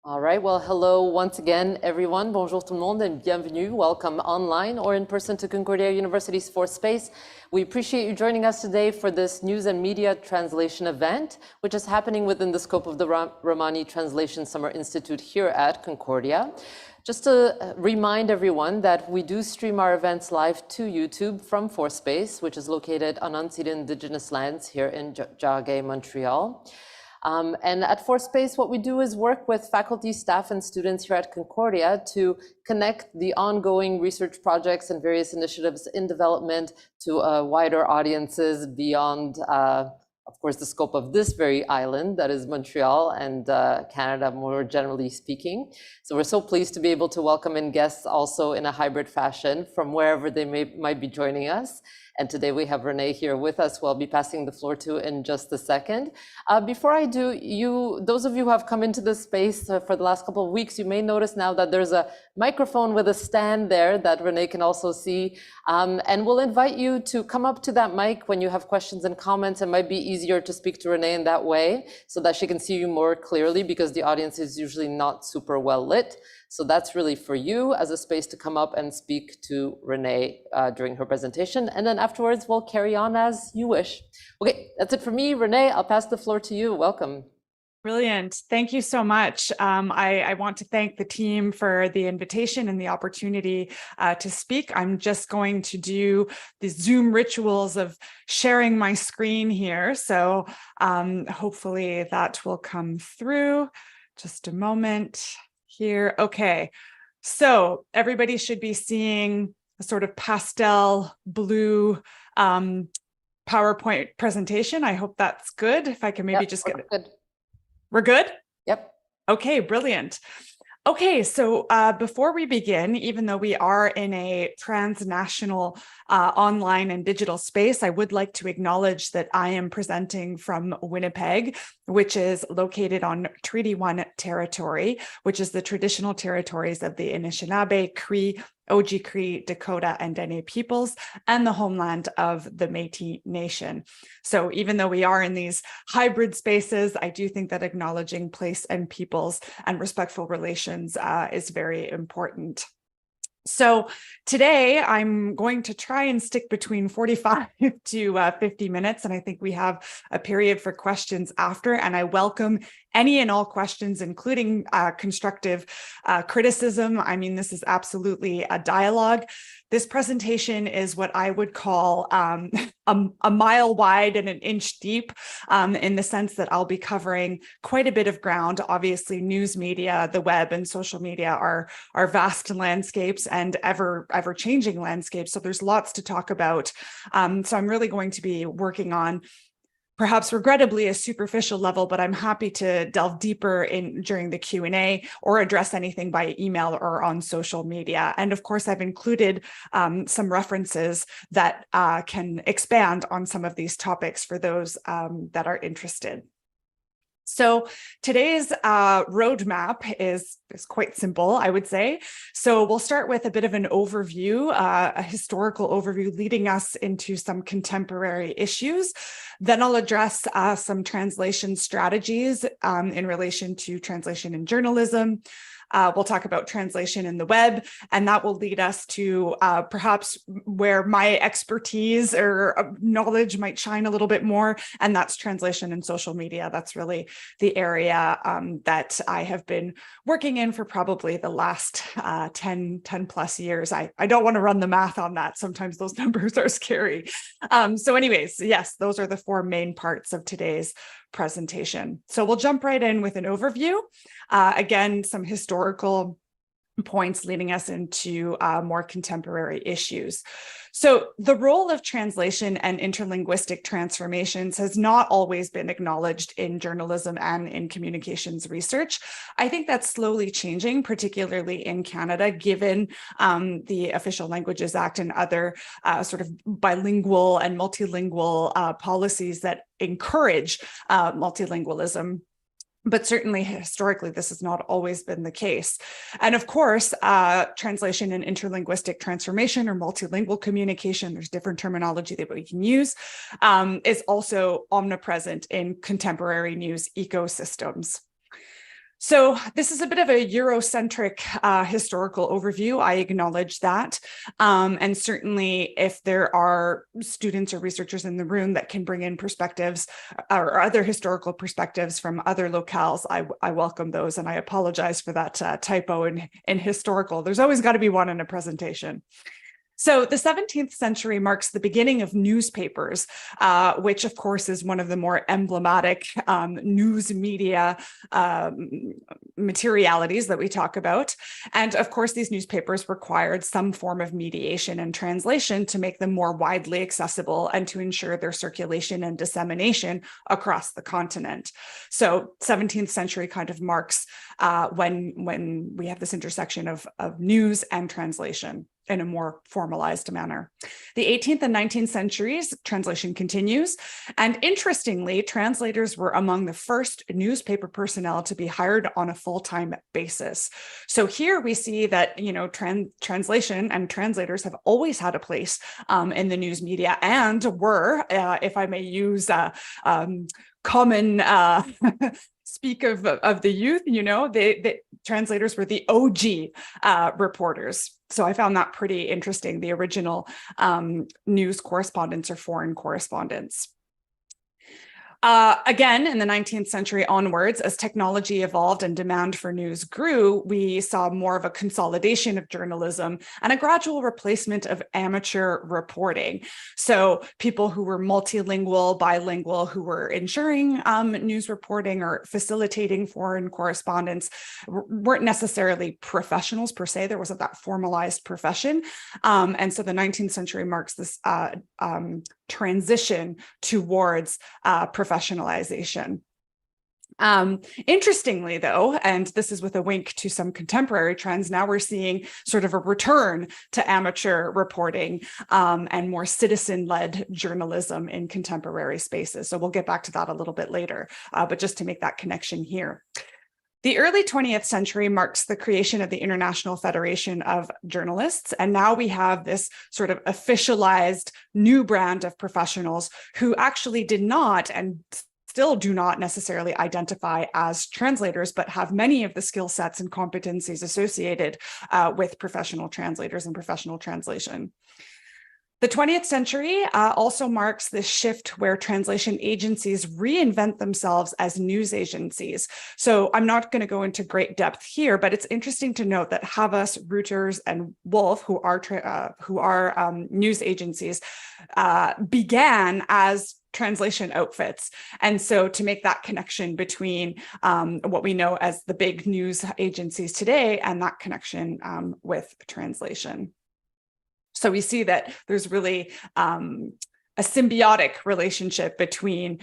All right, well, hello once again, everyone. Bonjour tout le monde and bienvenue. Welcome online or in person to Concordia University's Fourth Space. We appreciate you joining us today for this news and media translation event, which is happening within the scope of the Romani-Translation Summer Institute here at Concordia. Just to remind everyone that we do stream our events live to YouTube from Fourth Space, which is located on unceded Indigenous lands here in Jagé, Montreal. And at Fourth Space, what we do is work with faculty, staff, and students here at Concordia to connect the ongoing research projects and various initiatives in development to wider audiences beyond, of course, the scope of this very island that is Montreal and Canada, more generally speaking. So we're so pleased to be able to welcome in guests also in a hybrid fashion from wherever they might be joining us. And today we have Renee here with us, who I'll be passing the floor to in just a second. Before I do, those of you who have come into this space for the last couple of weeks, you may notice now that there's a microphone with a stand there that Renee can also see. And we'll invite you to come up to that mic when you have questions and comments. It might be easier to speak to Renee in that way so that she can see you more clearly, because the audience is usually not super well lit. So that's really for you as a space to come up and speak to Renee during her presentation. And then afterwards, we'll carry on as you wish. Okay, that's it for me. Renee, I'll pass the floor to you. Welcome. Brilliant. Thank you so much. I want to thank the team for the invitation and the opportunity to speak. I'm just going to do the Zoom rituals of sharing my screen here. So hopefully that will come through. Just a moment here. Okay. So everybody should be seeing a sort of pastel blue PowerPoint presentation. I hope that's good. If I can maybe just get it. Good. We're good? Yep. Okay, brilliant. Okay, so before we begin, even though we are in a transnational online and digital space, I would like to acknowledge that I am presenting from Winnipeg, which is located on Treaty 1 territory, which is the traditional territories of the Anishinaabe, Cree, Oji-Cree, Dakota, and Dene peoples, and the homeland of the Métis Nation. So even though we are in these hybrid spaces, I do think that acknowledging place and peoples and respectful relations is very important. So today I'm going to try and stick between 45 to 50 minutes, and I think we have a period for questions after, and I welcome any and all questions, including constructive criticism. I mean, this is absolutely a dialogue. This presentation is what I would call a mile wide and an inch deep, in the sense that I'll be covering quite a bit of ground. Obviously, news media, the web, and social media are vast landscapes and ever-changing landscapes. So there's lots to talk about. So I'm really going to be working on, perhaps regrettably, a superficial level, but I'm happy to delve deeper in during the Q&A or address anything by email or on social media. And of course, I've included some references that can expand on some of these topics for those that are interested. So today's roadmap is quite simple, I would say. So we'll start with a bit of an overview, a historical overview leading us into some contemporary issues. Then I'll address some translation strategies in relation to translation in journalism. We'll talk about translation in the web, and that will lead us to perhaps where my expertise or knowledge might shine a little bit more, and that's translation in social media. That's really the area that I have been working in for probably the last 10 plus years. I don't want to run the math on that. Sometimes those numbers are scary. So anyways, yes, those are the four main parts of today's presentation. So we'll jump right in with an overview. Again, some historical points leading us into more contemporary issues. So the role of translation and interlinguistic transformations has not always been acknowledged in journalism and in communications research. I think that's slowly changing, particularly in Canada, given the Official Languages Act and other sort of bilingual and multilingual policies that encourage multilingualism. But certainly historically, this has not always been the case. And of course, translation and interlinguistic transformation or multilingual communication, there's different terminology that we can use, is also omnipresent in contemporary news ecosystems. So this is a bit of a Eurocentric historical overview. I acknowledge that. And certainly if there are students or researchers in the room that can bring in perspectives or other historical perspectives from other locales, I welcome those. And I apologize for that typo in historical. There's always got to be one in a presentation. So the 17th century marks the beginning of newspapers, which of course is one of the more emblematic news media materialities that we talk about. And of course, these newspapers required some form of mediation and translation to make them more widely accessible and to ensure their circulation and dissemination across the continent. So 17th century kind of marks when we have this intersection of news and translation in a more formalized manner. The 18th and 19th centuries, translation continues. And interestingly, translators were among the first newspaper personnel to be hired on a full-time basis. So here we see that, translation and translators have always had a place in the news media and were, if I may use common speak of the youth, the translators were the OG reporters. So I found that pretty interesting, the original news correspondents or foreign correspondents. Again, in the 19th century onwards, as technology evolved and demand for news grew, we saw more of a consolidation of journalism and a gradual replacement of amateur reporting. So people who were multilingual, bilingual, who were ensuring news reporting or facilitating foreign correspondence weren't necessarily professionals per se. There wasn't that formalized profession. And so the 19th century marks this transition towards professionalization. Interestingly, though, and this is with a wink to some contemporary trends, now we're seeing sort of a return to amateur reporting and more citizen-led journalism in contemporary spaces. So we'll get back to that a little bit later, but just to make that connection here. The early 20th century marks the creation of the International Federation of Journalists, and now we have this sort of officialized new brand of professionals who actually did not and still do not necessarily identify as translators, but have many of the skill sets and competencies associated with professional translators and professional translation. The 20th century also marks this shift where translation agencies reinvent themselves as news agencies. So I'm not going to go into great depth here, but it's interesting to note that Havas, Reuters, and Wolf, who are news agencies, began as translation outfits. And so to make that connection between what we know as the big news agencies today and that connection with translation. So we see that there's really a symbiotic relationship between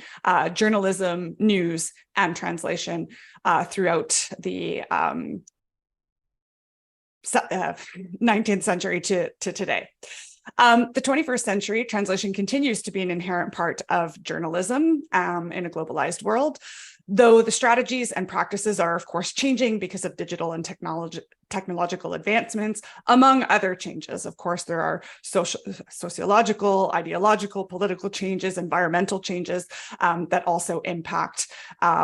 journalism, news, and translation throughout the 19th century to today. The 21st century, translation continues to be an inherent part of journalism in a globalized world, though the strategies and practices are, of course, changing because of digital and technological advancements, among other changes. Of course, there are sociological, ideological, political changes, environmental changes that also impact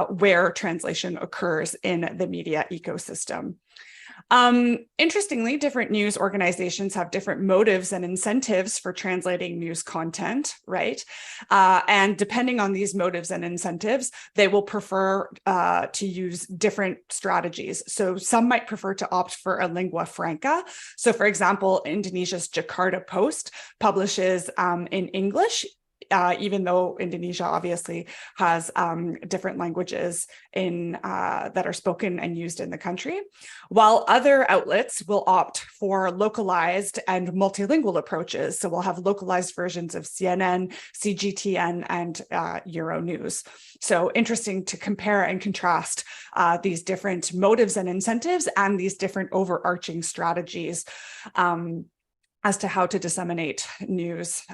where translation occurs in the media ecosystem. Interestingly, different news organizations have different motives and incentives for translating news content, right? And depending on these motives and incentives, they will prefer to use different strategies. So some might prefer to opt for a lingua franca. So for example, Indonesia's Jakarta Post publishes in English, even though Indonesia obviously has different languages that are spoken and used in the country, while other outlets will opt for localized and multilingual approaches. So we'll have localized versions of CNN, CGTN, and Euronews. So interesting to compare and contrast these different motives and incentives and these different overarching strategies as to how to disseminate news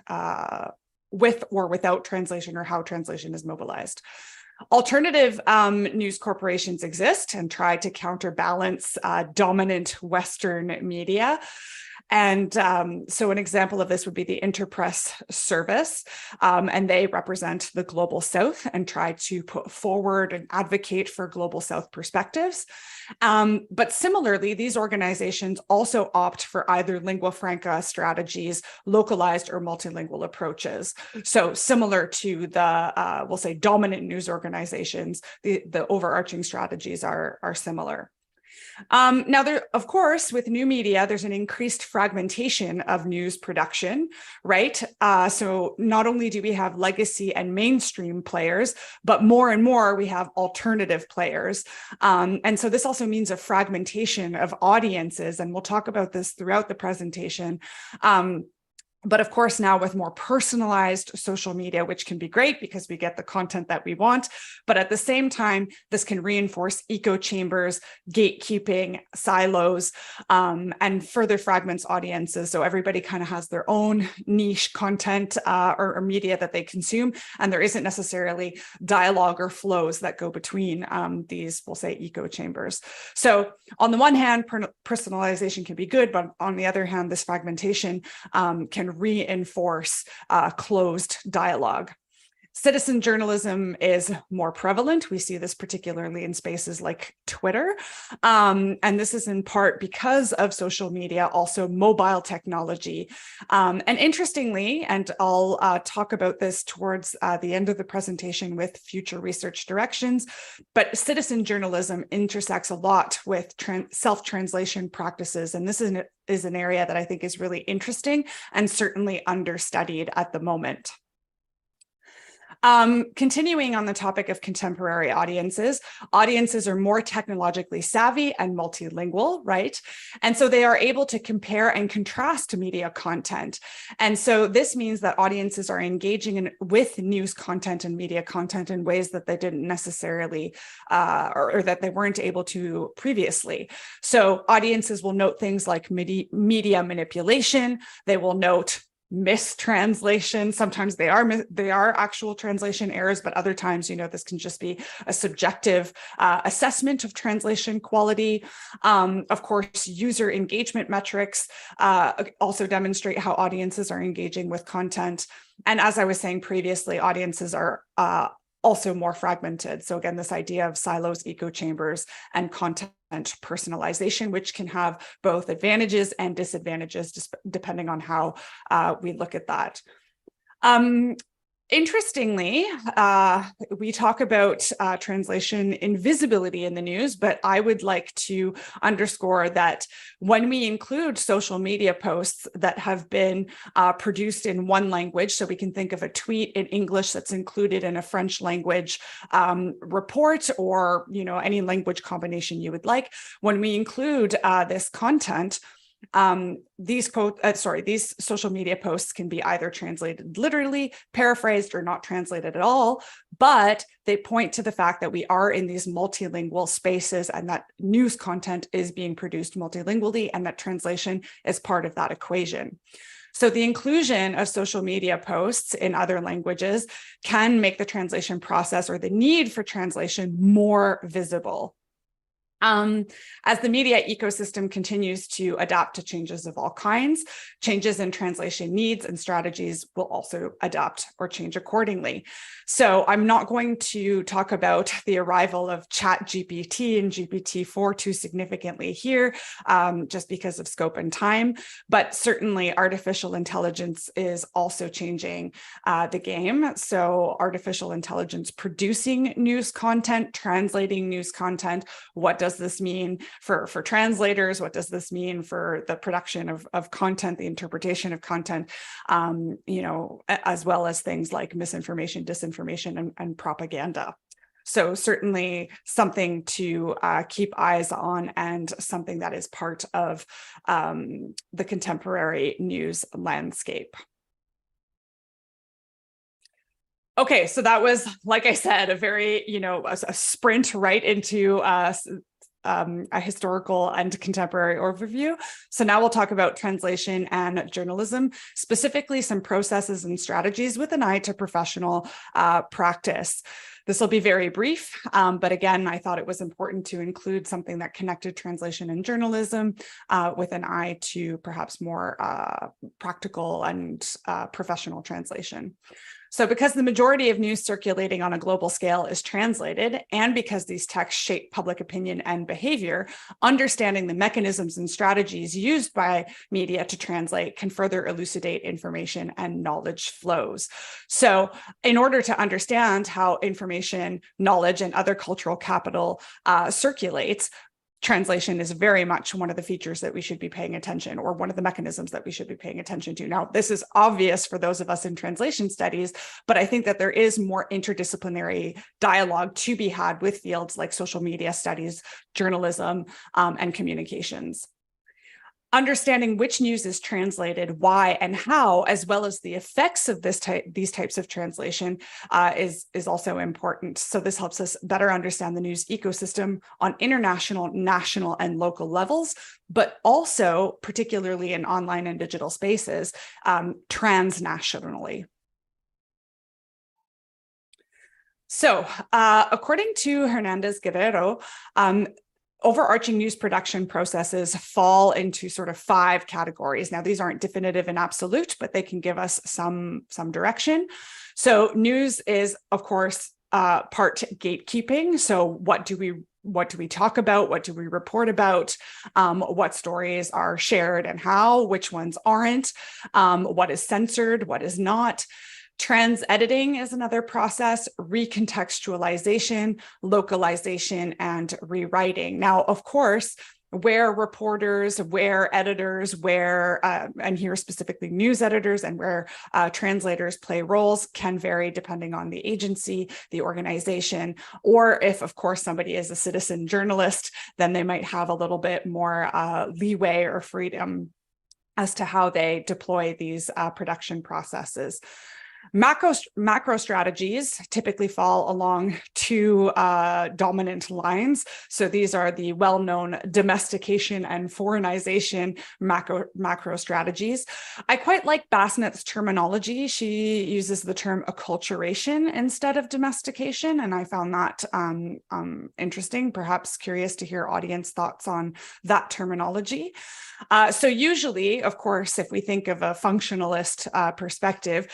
with or without translation, or how translation is mobilized. Alternative news corporations exist and try to counterbalance dominant Western media. And so an example of this would be the Interpress service, and they represent the Global South and try to put forward and advocate for Global South perspectives. But similarly, these organizations also opt for either lingua franca strategies, localized or multilingual approaches. So similar to the, we'll say, dominant news organizations, the overarching strategies are similar. Now, there, of course, with new media, there's an increased fragmentation of news production, right? So not only do we have legacy and mainstream players, but more and more we have alternative players. And so this also means a fragmentation of audiences, and we'll talk about this throughout the presentation. But of course, now with more personalized social media, which can be great because we get the content that we want. But at the same time, this can reinforce echo chambers, gatekeeping, silos, and further fragments audiences. So everybody kind of has their own niche content or media that they consume. And there isn't necessarily dialogue or flows that go between these, we'll say, echo chambers. So on the one hand, personalization can be good, but on the other hand, this fragmentation can reinforce closed dialogue. Citizen journalism is more prevalent. We see this particularly in spaces like Twitter. And this is in part because of social media, also mobile technology. And interestingly, and I'll talk about this towards the end of the presentation with future research directions, but citizen journalism intersects a lot with self-translation practices. And this is an area that I think is really interesting and certainly understudied at the moment. Continuing on the topic of contemporary audiences are more technologically savvy and multilingual, right? And so they are able to compare and contrast media content. And so this means that audiences are engaging with news content and media content in ways that they didn't necessarily, or that they weren't able to previously. So audiences will note things like media manipulation. They will note mistranslation. Sometimes they are actual translation errors, but other times, this can just be a subjective assessment of translation quality. Of course, user engagement metrics also demonstrate how audiences are engaging with content. And as I was saying previously, audiences are also more fragmented. So again, this idea of silos, echo chambers, and content personalization, which can have both advantages and disadvantages, just depending on how we look at that. Interestingly, we talk about translation invisibility in the news, but I would like to underscore that when we include social media posts that have been produced in one language, so we can think of a tweet in English that's included in a French language report, or any language combination you would like, when we include this content, these social media posts can be either translated literally, paraphrased, or not translated at all, but they point to the fact that we are in these multilingual spaces and that news content is being produced multilingually and that translation is part of that equation. So the inclusion of social media posts in other languages can make the translation process, or the need for translation, more visible. As the media ecosystem continues to adapt to changes of all kinds, changes in translation needs and strategies will also adapt or change accordingly. So I'm not going to talk about the arrival of ChatGPT and GPT-4 too significantly here, just because of scope and time, but certainly artificial intelligence is also changing the game. So artificial intelligence producing news content, translating news content, what does this mean for translators? What does this mean for the production of content, the interpretation of content, as well as things like misinformation, disinformation, and propaganda. So certainly something to keep eyes on, and something that is part of the contemporary news landscape. Okay, so that was, like I said, a very, a sprint right into a historical and contemporary overview. So now we'll talk about translation and journalism, specifically some processes and strategies with an eye to professional practice. This will be very brief, but again, I thought it was important to include something that connected translation and journalism with an eye to perhaps more practical and professional translation. So because the majority of news circulating on a global scale is translated, and because these texts shape public opinion and behavior, understanding the mechanisms and strategies used by media to translate can further elucidate information and knowledge flows. So in order to understand how information, knowledge, and other cultural capital circulates, translation is very much one of the features that we should be paying attention, or one of the mechanisms that we should be paying attention to. Now, this is obvious for those of us in translation studies, but I think that there is more interdisciplinary dialogue to be had with fields like social media studies, journalism, and communications. Understanding which news is translated, why and how, as well as the effects of these types of translation is also important. So this helps us better understand the news ecosystem on international, national, and local levels, but also, particularly in online and digital spaces, transnationally. So according to Hernandez Guerrero, overarching news production processes fall into sort of 5 categories. Now, these aren't definitive and absolute, but they can give us some direction. So news is, of course, part gatekeeping. So what do we talk about? What do we report about? What stories are shared and how? Which ones aren't? What is censored? What is not? Trans-editing is another process, recontextualization, localization, and rewriting. Now, of course, where reporters, where editors, and here specifically news editors, and where translators play roles can vary depending on the agency, the organization, or if, of course, somebody is a citizen journalist, then they might have a little bit more leeway or freedom as to how they deploy these production processes. Macro strategies typically fall along 2 dominant lines. So these are the well-known domestication and foreignization macro strategies. I quite like Basnet's terminology. She uses the term acculturation instead of domestication, and I found that interesting. Perhaps curious to hear audience thoughts on that terminology. So usually, of course, if we think of a functionalist perspective,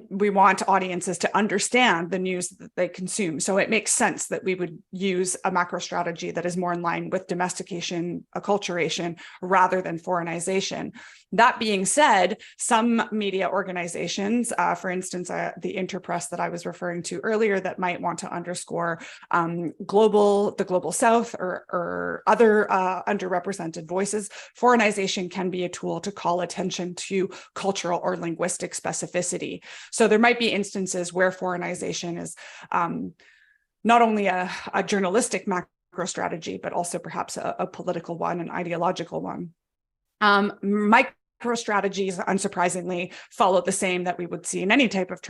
we want audiences to understand the news that they consume. So it makes sense that we would use a macro strategy that is more in line with domestication, acculturation, rather than foreignization. That being said, some media organizations, for instance, the Interpress that I was referring to earlier, that might want to underscore the global South or other underrepresented voices, foreignization can be a tool to call attention to cultural or linguistic specificity. So there might be instances where foreignization is not only a journalistic macro strategy, but also perhaps a political one, an ideological one. Micro strategies, unsurprisingly, follow the same that we would see in any type of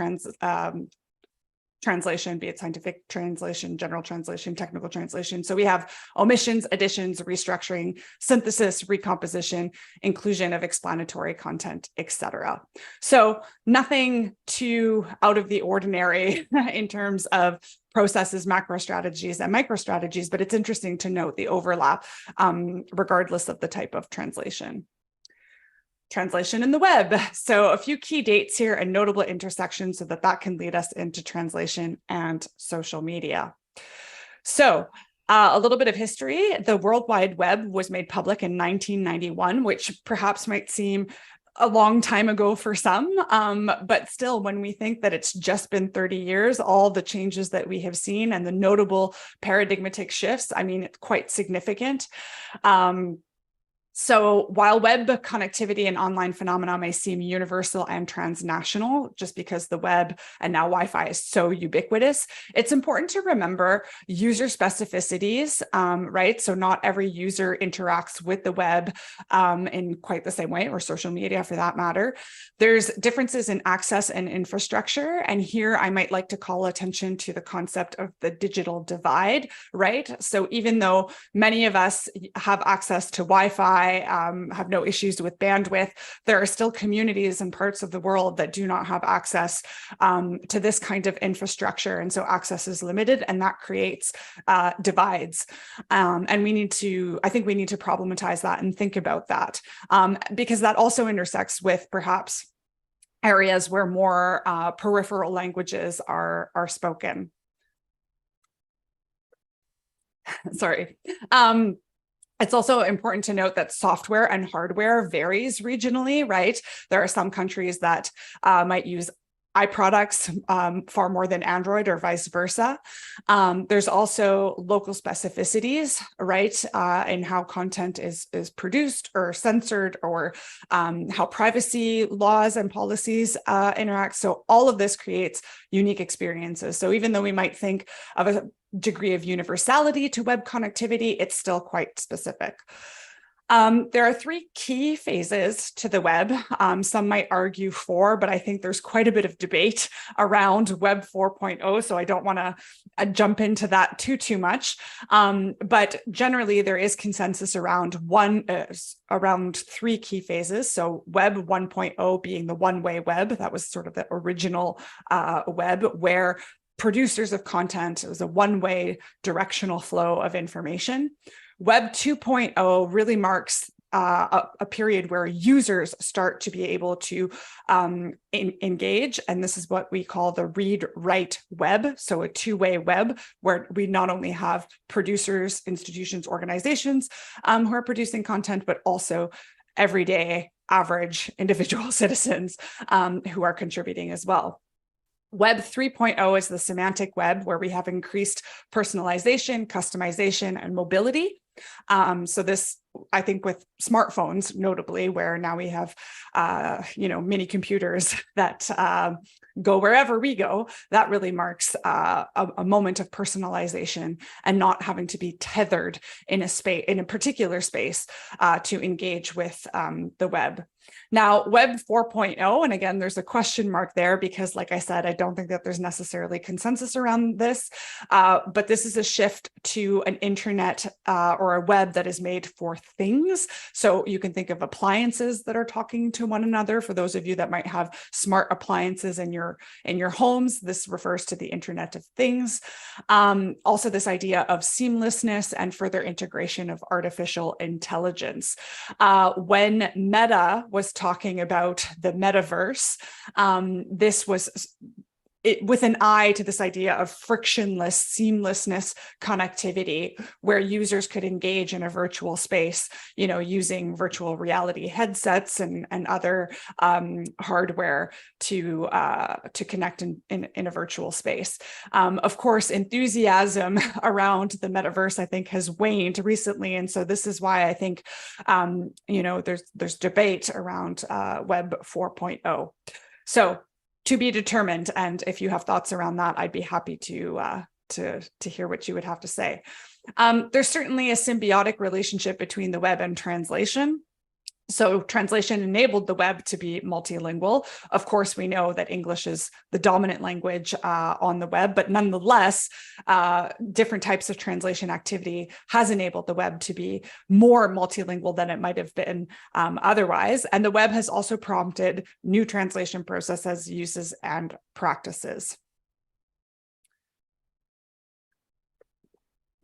translation, be it scientific translation, general translation, technical translation. So we have omissions, additions, restructuring, synthesis, recomposition, inclusion of explanatory content, etc. So nothing too out of the ordinary in terms of processes, macro strategies, and micro strategies, but it's interesting to note the overlap regardless of the type of translation. Translation in the web. So a few key dates here and notable intersections so that can lead us into translation and social media. So a little bit of history. The World Wide Web was made public in 1991, which perhaps might seem a long time ago for some, but still, when we think that it's just been 30 years, all the changes that we have seen and the notable paradigmatic shifts, I mean, it's quite significant. So while web connectivity and online phenomena may seem universal and transnational, just because the web and now Wi-Fi is so ubiquitous, it's important to remember user specificities, right? So not every user interacts with the web in quite the same way, or social media for that matter. There's differences in access and infrastructure. And here I might like to call attention to the concept of the digital divide, right? So even though many of us have access to Wi-Fi, have no issues with bandwidth, there are still communities and parts of the world that do not have access to this kind of infrastructure. And so access is limited, and that creates divides. And I think we need to problematize that and think about that, because that also intersects with perhaps areas where more peripheral languages are spoken. Sorry. It's also important to note that software and hardware varies regionally, right? There are some countries that might use iProducts far more than Android, or vice versa. There's also local specificities, right, in how content is produced or censored, or how privacy laws and policies interact. So all of this creates unique experiences. So even though we might think of a degree of universality to web connectivity, it's still quite specific. There are three key phases to the web. Some might argue four, but I think there's quite a bit of debate around Web 4.0, so I don't want to jump into that too much. But generally, there is consensus around three key phases. So Web 1.0 being the one-way web. That was sort of the original web, where producers of content, it was a one-way directional flow of information. Web 2.0 really marks a period where users start to be able to engage. And this is what we call the read-write web. So a two-way web, where we not only have producers, institutions, organizations who are producing content, but also everyday average individual citizens who are contributing as well. Web 3.0 is the semantic web, where we have increased personalization, customization, and mobility. So this, I think, with smartphones, notably, where now we have, mini computers that go wherever we go, that really marks a moment of personalization and not having to be tethered in a particular space to engage with the web. Now, Web 4.0, and again, there's a question mark there because, like I said, I don't think that there's necessarily consensus around this, but this is a shift to an internet or a web that is made for things. So you can think of appliances that are talking to one another. For those of you that might have smart appliances in your homes, this refers to the Internet of Things. Also, this idea of seamlessness and further integration of artificial intelligence. When Meta was talking about the metaverse, this was with an eye to this idea of frictionless seamlessness connectivity, where users could engage in a virtual space, using virtual reality headsets and other hardware to connect in a virtual space. Of course, enthusiasm around the metaverse, I think, has waned recently, and so this is why I think there's debate around Web 4.0. So, to be determined, and if you have thoughts around that, I'd be happy to hear what you would have to say. There's certainly a symbiotic relationship between the web and translation. So translation enabled the web to be multilingual. Of course, we know that English is the dominant language on the web, but nonetheless, different types of translation activity has enabled the web to be more multilingual than it might have been otherwise. And the web has also prompted new translation processes, uses, and practices.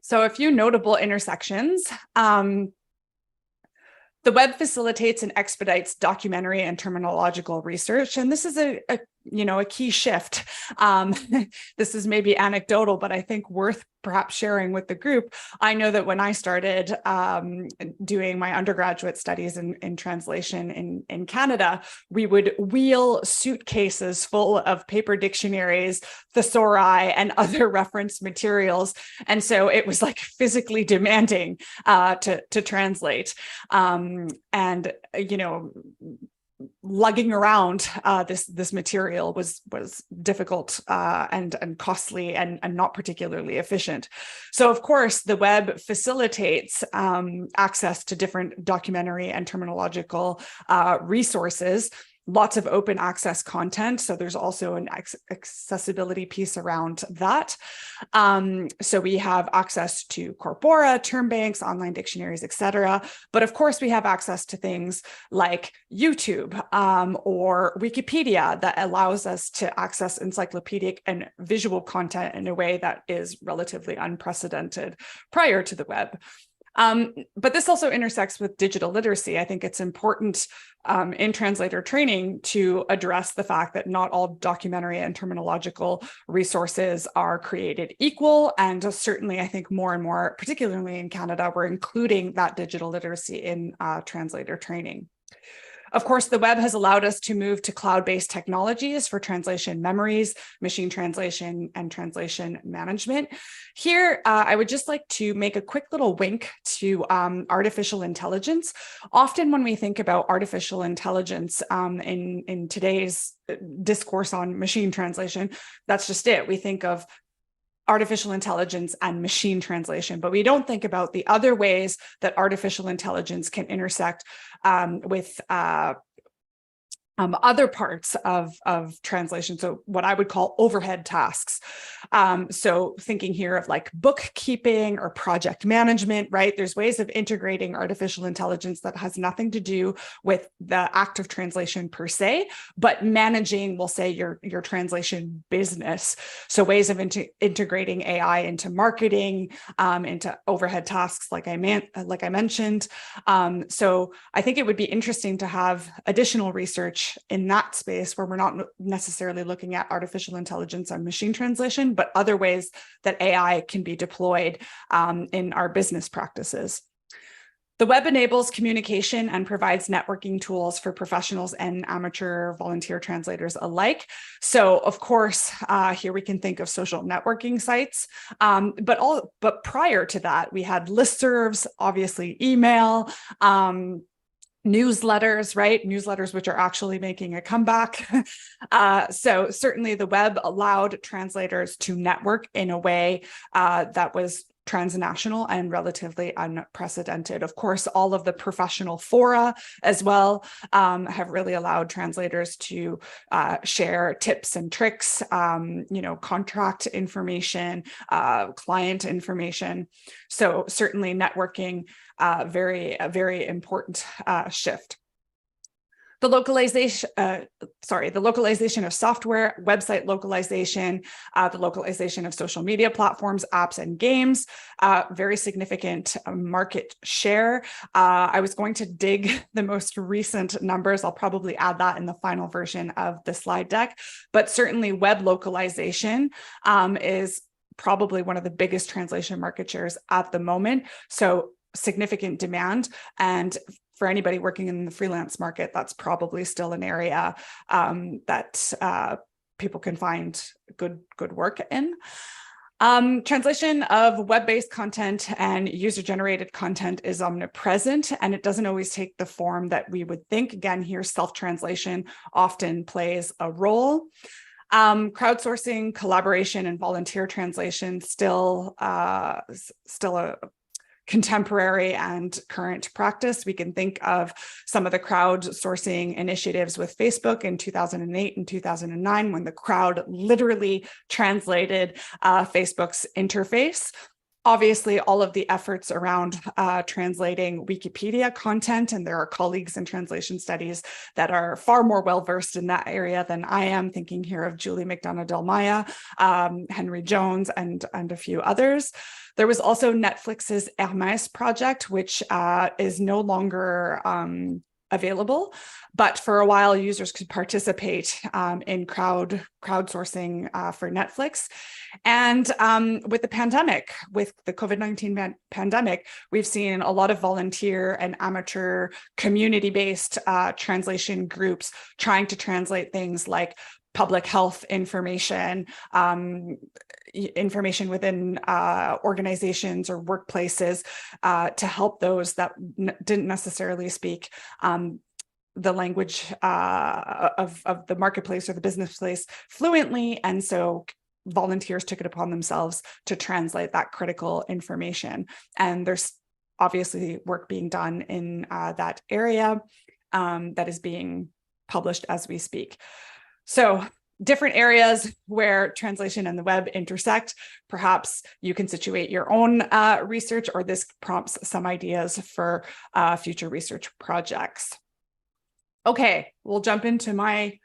So a few notable intersections. The web facilitates and expedites documentary and terminological research. And this is a a key shift. This is maybe anecdotal, but I think worth perhaps sharing with the group. I know that when I started doing my undergraduate studies in translation in Canada, we would wheel suitcases full of paper dictionaries, thesauri, and other reference materials. And so it was like physically demanding to translate. And, lugging around this material was difficult and costly and not particularly efficient. So of course, the web facilitates access to different documentary and terminological resources. Lots of open access content. So there's also an accessibility piece around that. So we have access to corpora, term banks, online dictionaries, etc. But of course, we have access to things like YouTube or Wikipedia that allows us to access encyclopedic and visual content in a way that is relatively unprecedented prior to the web. But this also intersects with digital literacy. I think it's important in translator training to address the fact that not all documentary and terminological resources are created equal. And certainly, I think more and more, particularly in Canada, we're including that digital literacy in translator training. Of course, the web has allowed us to move to cloud-based technologies for translation memories, machine translation, and translation management. Here, I would just like to make a quick little wink to artificial intelligence. Often when we think about artificial intelligence in today's discourse on machine translation, that's just it. We think of artificial intelligence and machine translation, but we don't think about the other ways that artificial intelligence can intersect with other parts of translation. So what I would call overhead tasks. So thinking here of like bookkeeping or project management, right? There's ways of integrating artificial intelligence that has nothing to do with the act of translation per se, but managing, we'll say, your translation business. So ways of integrating AI into marketing, into overhead tasks, like I mentioned. So I think it would be interesting to have additional research in that space where we're not necessarily looking at artificial intelligence and machine translation, but other ways that AI can be deployed in our business practices. The web enables communication and provides networking tools for professionals and amateur volunteer translators alike. So of course, here we can think of social networking sites, but prior to that, we had listservs, obviously email, newsletters, right? Newsletters, which are actually making a comeback. So certainly the web allowed translators to network in a way that was transnational and relatively unprecedented. Of course, all of the professional fora as well have really allowed translators to share tips and tricks, contract information, client information. So certainly networking, a very important shift. The localization of software, website localization, the localization of social media platforms, apps, and games, very significant market share. I was going to dig the most recent numbers. I'll probably add that in the final version of the slide deck, but certainly web localization is probably one of the biggest translation market shares at the moment. So significant demand, and for anybody working in the freelance market, that's probably still an area that people can find good work in. Translation of web-based content and user-generated content is omnipresent, and it doesn't always take the form that we would think. Again, here self-translation often plays a role. Crowdsourcing, collaboration, and volunteer translation still a contemporary and current practice. We can think of some of the crowdsourcing initiatives with Facebook in 2008 and 2009, when the crowd literally translated Facebook's interface. Obviously, all of the efforts around translating Wikipedia content, and there are colleagues in translation studies that are far more well-versed in that area than I am, thinking here of Julie McDonough-Delmaya, Henry Jones, and a few others. There was also Netflix's Hermes project, which is no longer available, but for a while users could participate in crowdsourcing for Netflix. And with the pandemic, with the COVID-19 pandemic, we've seen a lot of volunteer and amateur community-based translation groups trying to translate things like public health information, information within organizations or workplaces to help those that didn't necessarily speak the language of the marketplace or the business place fluently. And so volunteers took it upon themselves to translate that critical information. And there's obviously work being done in that area that is being published as we speak. So different areas where translation and the web intersect. Perhaps you can situate your own research, or this prompts some ideas for future research projects. Okay, we'll jump into my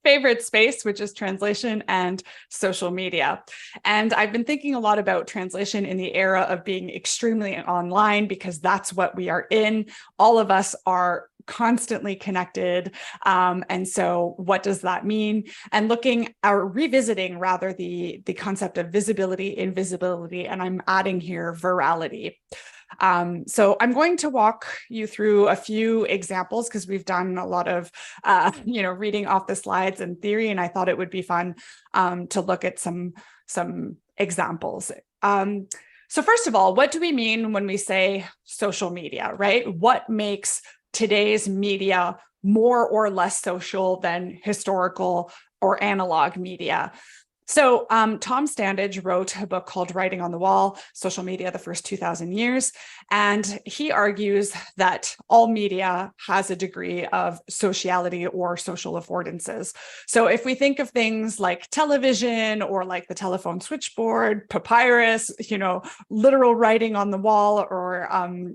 favorite space, which is translation and social media. And I've been thinking a lot about translation in the era of being extremely online, because that's what we are in. All of us are constantly connected. And so what does that mean? And looking or revisiting rather the concept of visibility, invisibility, and I'm adding here virality. So I'm going to walk you through a few examples because we've done a lot of, reading off the slides and theory, and I thought it would be fun to look at some examples. So first of all, what do we mean when we say social media, right? What makes today's media more or less social than historical or analog media? So Tom Standage wrote a book called Writing on the Wall, Social Media, the First 2,000 Years. And he argues that all media has a degree of sociality or social affordances. So if we think of things like television or like the telephone switchboard, papyrus, literal writing on the wall, or,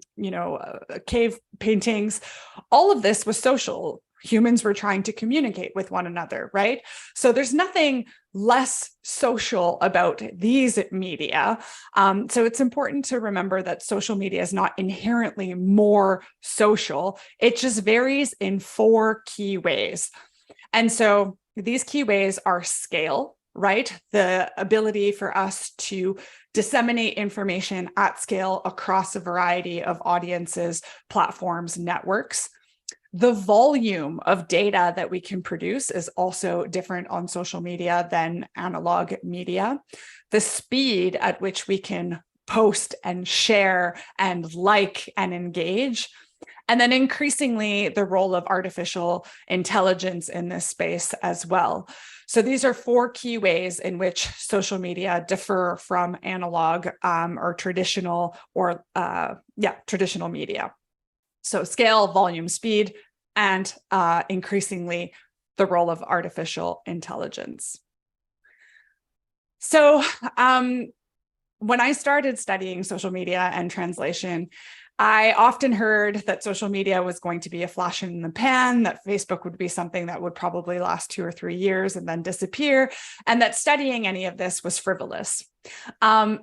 cave paintings, all of this was social. Humans were trying to communicate with one another, right? So there's nothing less social about these media. So it's important to remember that social media is not inherently more social. It just varies in 4 key ways. And so these key ways are scale, right? The ability for us to disseminate information at scale across a variety of audiences, platforms, networks. The volume of data that we can produce is also different on social media than analog media. The speed at which we can post and share and like and engage. And then increasingly the role of artificial intelligence in this space as well. So these are 4 key ways in which social media differ from analog or traditional traditional media. So scale, volume, speed, and increasingly the role of artificial intelligence. So when I started studying social media and translation, I often heard that social media was going to be a flash in the pan, that Facebook would be something that would probably last 2 or 3 years and then disappear, and that studying any of this was frivolous.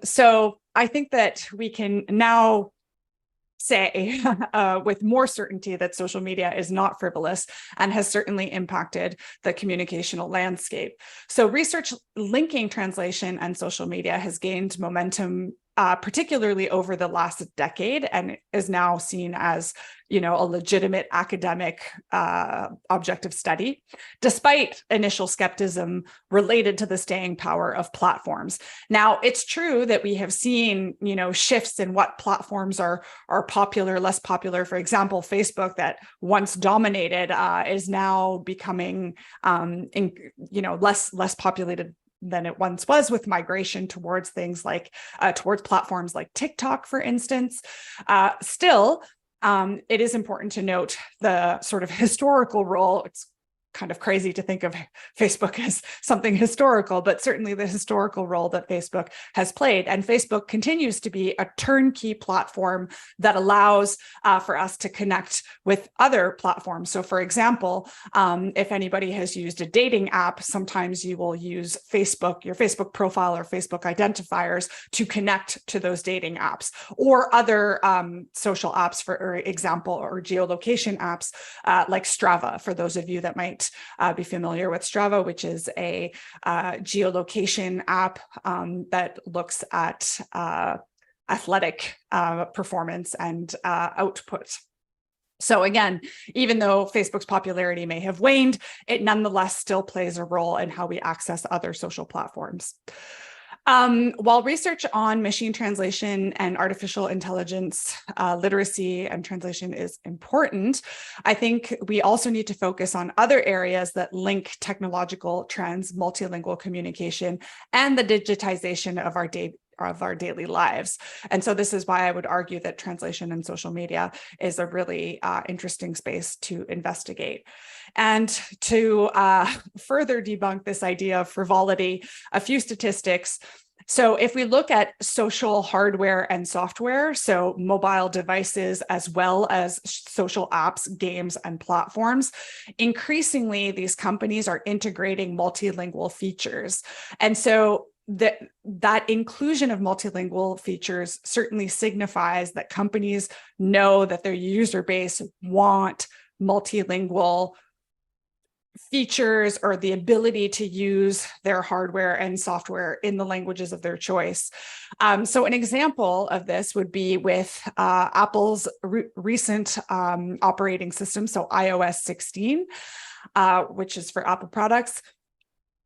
So I think that we can now say with more certainty that social media is not frivolous and has certainly impacted the communicational landscape. So research linking translation and social media has gained momentum, particularly over the last decade, and is now seen as a legitimate academic object of study, despite initial skepticism related to the staying power of platforms. Now, it's true that we have seen, shifts in what platforms are popular, less popular. For example, Facebook, that once dominated, is now becoming, less populated than it once was, with migration towards things like towards platforms like TikTok, for instance. Still, it is important to note the sort of historical role. It's kind of crazy to think of Facebook as something historical, but certainly the historical role that Facebook has played. And Facebook continues to be a turnkey platform that allows for us to connect with other platforms. So for example, if anybody has used a dating app, sometimes you will use Facebook, your Facebook profile or Facebook identifiers to connect to those dating apps, or other social apps, for example, or geolocation apps like Strava, for those of you that might be familiar with Strava, which is a geolocation app that looks at athletic performance and output. So again, even though Facebook's popularity may have waned, it nonetheless still plays a role in how we access other social platforms. While research on machine translation and artificial intelligence literacy and translation is important, I think we also need to focus on other areas that link technological trends, multilingual communication, and the digitization of our daily lives. And so this is why I would argue that translation and social media is a really interesting space to investigate. And to further debunk this idea of frivolity, a few statistics. So if we look at social hardware and software, so mobile devices, as well as social apps, games, and platforms, increasingly these companies are integrating multilingual features. And so that inclusion of multilingual features certainly signifies that companies know that their user base want multilingual features or the ability to use their hardware and software in the languages of their choice. So an example of this would be with Apple's recent operating system, so iOS 16, which is for Apple products.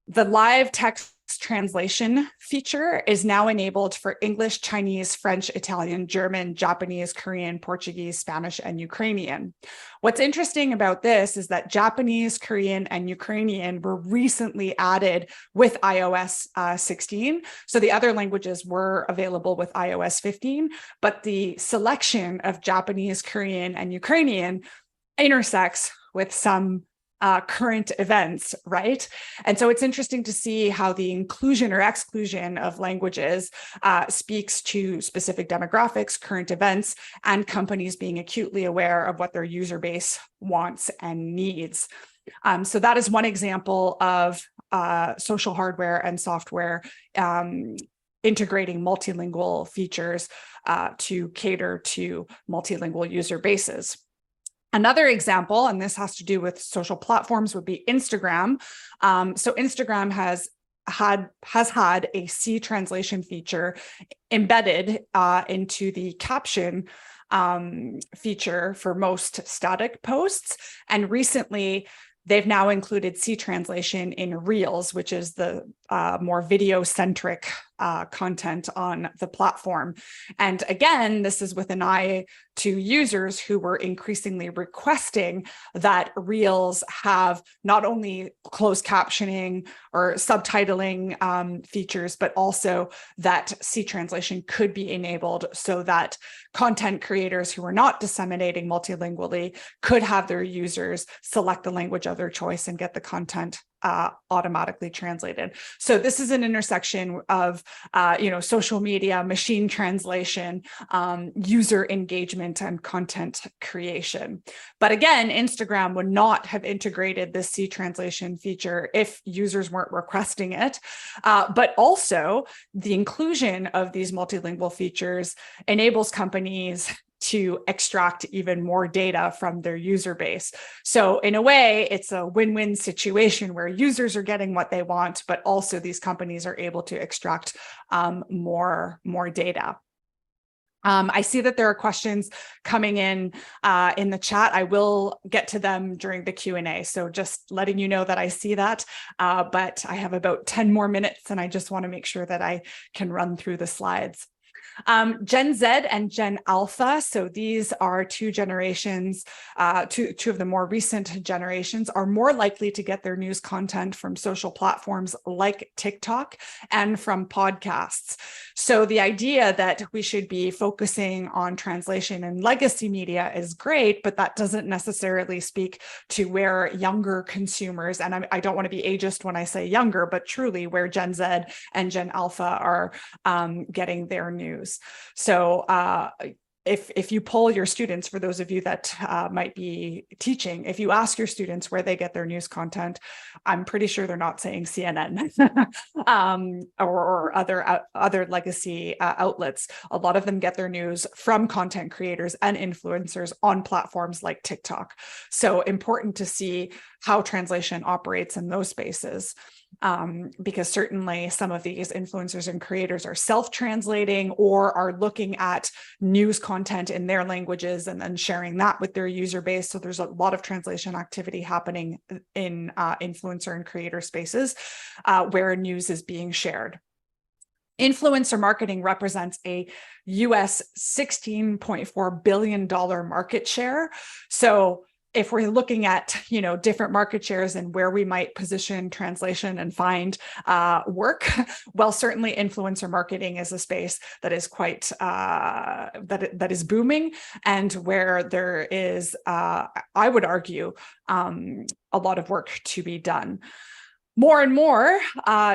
The live text translation feature is now enabled for English, Chinese, French, Italian, German, Japanese, Korean, Portuguese, Spanish, and Ukrainian. What's interesting about this is that Japanese, Korean, and Ukrainian were recently added with iOS 16. So the other languages were available with iOS 15, but the selection of Japanese, Korean, and Ukrainian intersects with some current events, right? And so it's interesting to see how the inclusion or exclusion of languages speaks to specific demographics, current events, and companies being acutely aware of what their user base wants and needs. So that is one example of social hardware and software integrating multilingual features to cater to multilingual user bases. Another example, and this has to do with social platforms, would be Instagram. So Instagram has had a C translation feature embedded into the caption feature for most static posts. And recently, they've now included C translation in Reels, which is the more video-centric content on the platform. And again, this is with an eye to users who were increasingly requesting that Reels have not only closed captioning or subtitling features, but also that C translation could be enabled so that content creators who are not disseminating multilingually could have their users select the language of their choice and get the content automatically translated. So this is an intersection of social media, machine translation, user engagement, and content creation. But again, Instagram would not have integrated this C translation feature if users weren't requesting it. But also the inclusion of these multilingual features enables companies to extract even more data from their user base. So in a way, it's a win-win situation where users are getting what they want, but also these companies are able to extract more data. I see that there are questions coming in the chat. I will get to them during the Q&A. So just letting you know that I see that, but I have about 10 more minutes and I just want to make sure that I can run through the slides. Gen Z and Gen Alpha, so these are two generations, two of the more recent generations, are more likely to get their news content from social platforms like TikTok and from podcasts. So the idea that we should be focusing on translation and legacy media is great, but that doesn't necessarily speak to where younger consumers, and I don't want to be ageist when I say younger, but truly where Gen Z and Gen Alpha are getting their news. So if you poll your students, for those of you that might be teaching, if you ask your students where they get their news content, I'm pretty sure they're not saying CNN or other legacy outlets. A lot of them get their news from content creators and influencers on platforms like TikTok. So important to see how translation operates in those spaces. Because certainly some of these influencers and creators are self-translating or are looking at news content in their languages and then sharing that with their user base. So there's a lot of translation activity happening in influencer and creator spaces where news is being shared. Influencer marketing represents a US $16.4 billion market share. So if we're looking at, different market shares and where we might position translation and find work, well, certainly influencer marketing is a space that is quite that is booming, and where there is, I would argue, a lot of work to be done. More and more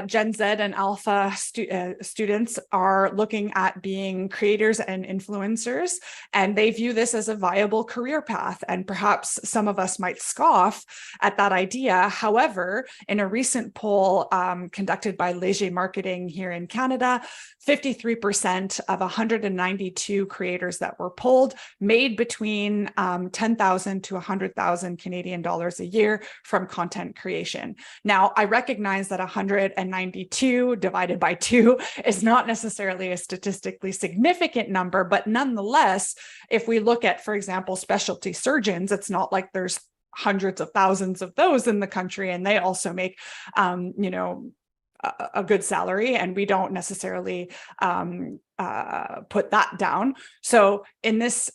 Gen Z and Alpha students are looking at being creators and influencers, and they view this as a viable career path. And perhaps some of us might scoff at that idea. However, in a recent poll conducted by Léger Marketing here in Canada, 53% of 192 creators that were polled made between 10,000 to 100,000 Canadian dollars a year from content creation. Now, I recognize that 192 divided by 2 is not necessarily a statistically significant number, but nonetheless, if we look at, for example, specialty surgeons, it's not like there's hundreds of thousands of those in the country, and they also make, a good salary, and we don't necessarily put that down. So in this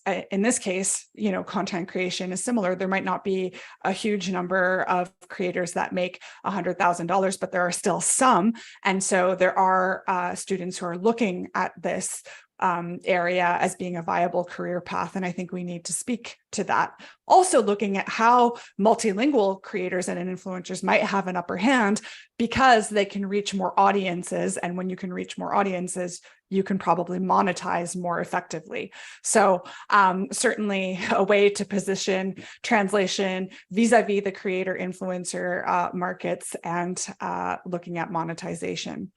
case, content creation is similar. There might not be a huge number of creators that make $100,000, but there are still some. And so there are students who are looking at this area as being a viable career path. And I think we need to speak to that. Also looking at how multilingual creators and influencers might have an upper hand because they can reach more audiences. And when you can reach more audiences, you can probably monetize more effectively. So certainly a way to position translation vis-a-vis the creator influencer markets and looking at monetization.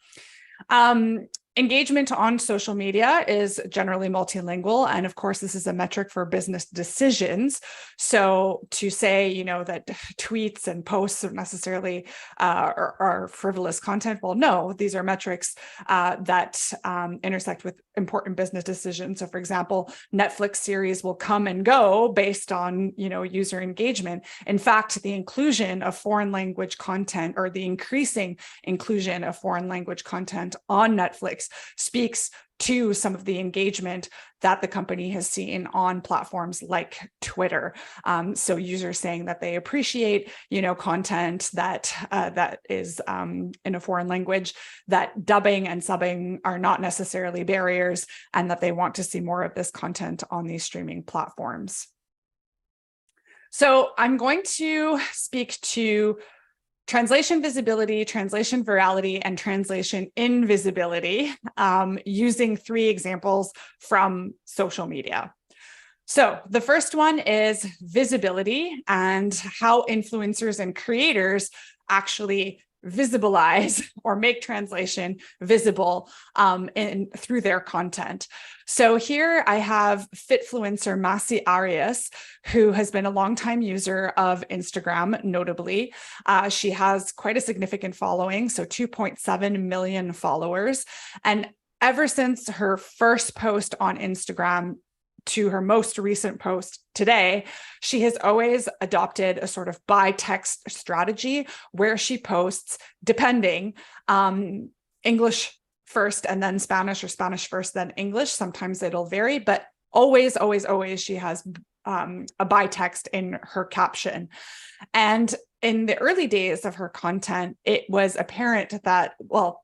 Engagement on social media is generally multilingual. And of course, this is a metric for business decisions. So to say, that tweets and posts are necessarily are frivolous content, well, no, these are metrics that intersect with important business decisions. So for example, Netflix series will come and go based on, user engagement. In fact, the inclusion of foreign language content, or the increasing inclusion of foreign language content on Netflix, speaks to some of the engagement that the company has seen on platforms like Twitter. So users saying that they appreciate, content that is in a foreign language, that dubbing and subbing are not necessarily barriers, and that they want to see more of this content on these streaming platforms. So I'm going to speak to translation visibility, translation virality, and translation invisibility using 3 examples from social media. So the first one is visibility and how influencers and creators actually visibilize or make translation visible through their content. So here I have Fitfluencer Masi Arias, who has been a longtime user of Instagram, notably. She has quite a significant following, so 2.7 million followers. And ever since her first post on Instagram to her most recent post today, she has always adopted a sort of by text strategy where she posts, depending, English first and then Spanish, or Spanish first, then English. Sometimes it'll vary, but always, always, always she has a by-text in her caption. And in the early days of her content, it was apparent that, well,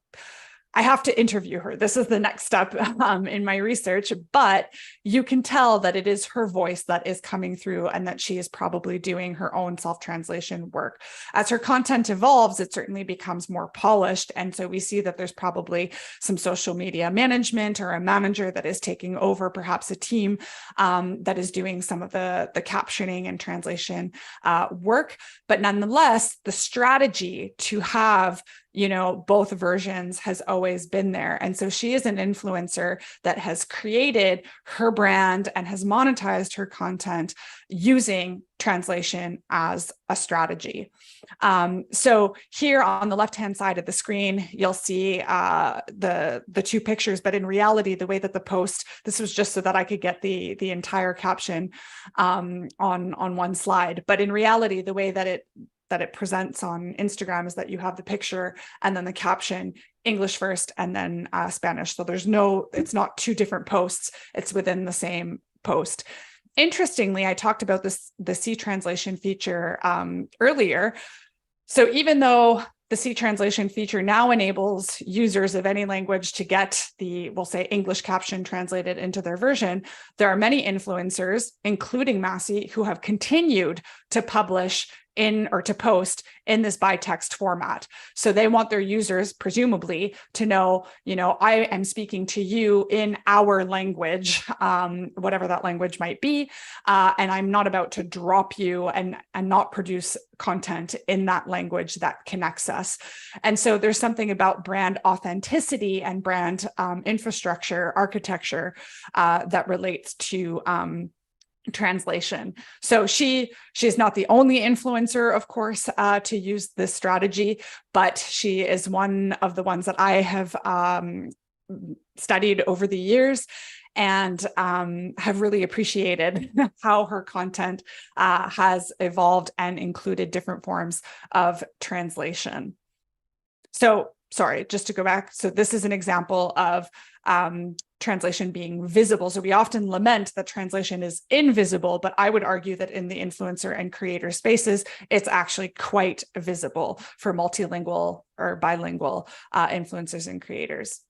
I have to interview her. This is the next step in my research, but you can tell that it is her voice that is coming through and that she is probably doing her own self-translation work. As her content evolves, it certainly becomes more polished. And so we see that there's probably some social media management or a manager that is taking over, perhaps a team that is doing some of the captioning and translation work. But nonetheless, the strategy to have both versions has always been there. And so she is an influencer that has created her brand and has monetized her content using translation as a strategy. So here on the left-hand side of the screen, you'll see the two pictures, but in reality, the way that the post, this was just so that I could get the entire caption on one slide. But in reality, the way that it presents on Instagram is that you have the picture and then the caption, English first and then Spanish. So it's not two different posts, it's within the same post. Interestingly, I talked about the C translation feature earlier. So even though the C translation feature now enables users of any language to get we'll say English caption translated into their version, there are many influencers, including Massey, who have continued to publish to post in this by text format. So they want their users, presumably, to know, I am speaking to you in our language, whatever that language might be, and I'm not about to drop you and not produce content in that language that connects us. And so there's something about brand authenticity and brand infrastructure, architecture that relates to translation. So she's not the only influencer, of course, to use this strategy, but she is one of the ones that I have studied over the years and have really appreciated how her content has evolved and included different forms of translation. So, sorry, just to go back. So this is an example of translation being visible. So we often lament that translation is invisible, but I would argue that in the influencer and creator spaces, it's actually quite visible for multilingual or bilingual influencers and creators.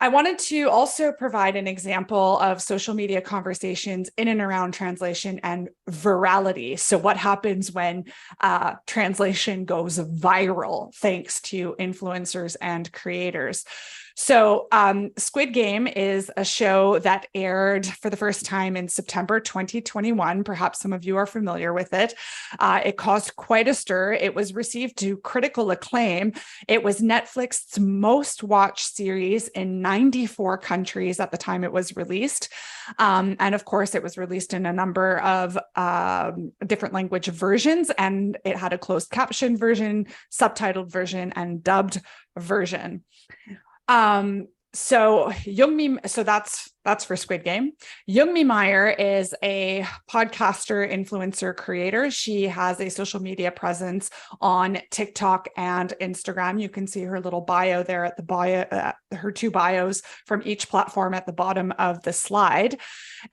I wanted to also provide an example of social media conversations in and around translation and virality. So what happens when translation goes viral thanks to influencers and creators? So Squid Game is a show that aired for the first time in September 2021. Perhaps some of you are familiar with it. It caused quite a stir. It was received to critical acclaim. It was Netflix's most watched series in 94 countries at the time it was released. And of course, it was released in a number of different language versions, and it had a closed caption version, subtitled version, and dubbed version. So that's for Squid Game. Youngmi Meyer is a podcaster, influencer, creator. She has a social media presence on TikTok and Instagram. You can see her little bio there at the bio, her two bios from each platform at the bottom of the slide.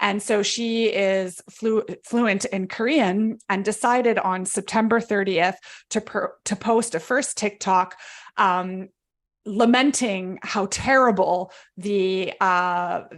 And so she is fluent in Korean and decided on September 30th to post a first TikTok lamenting how terrible the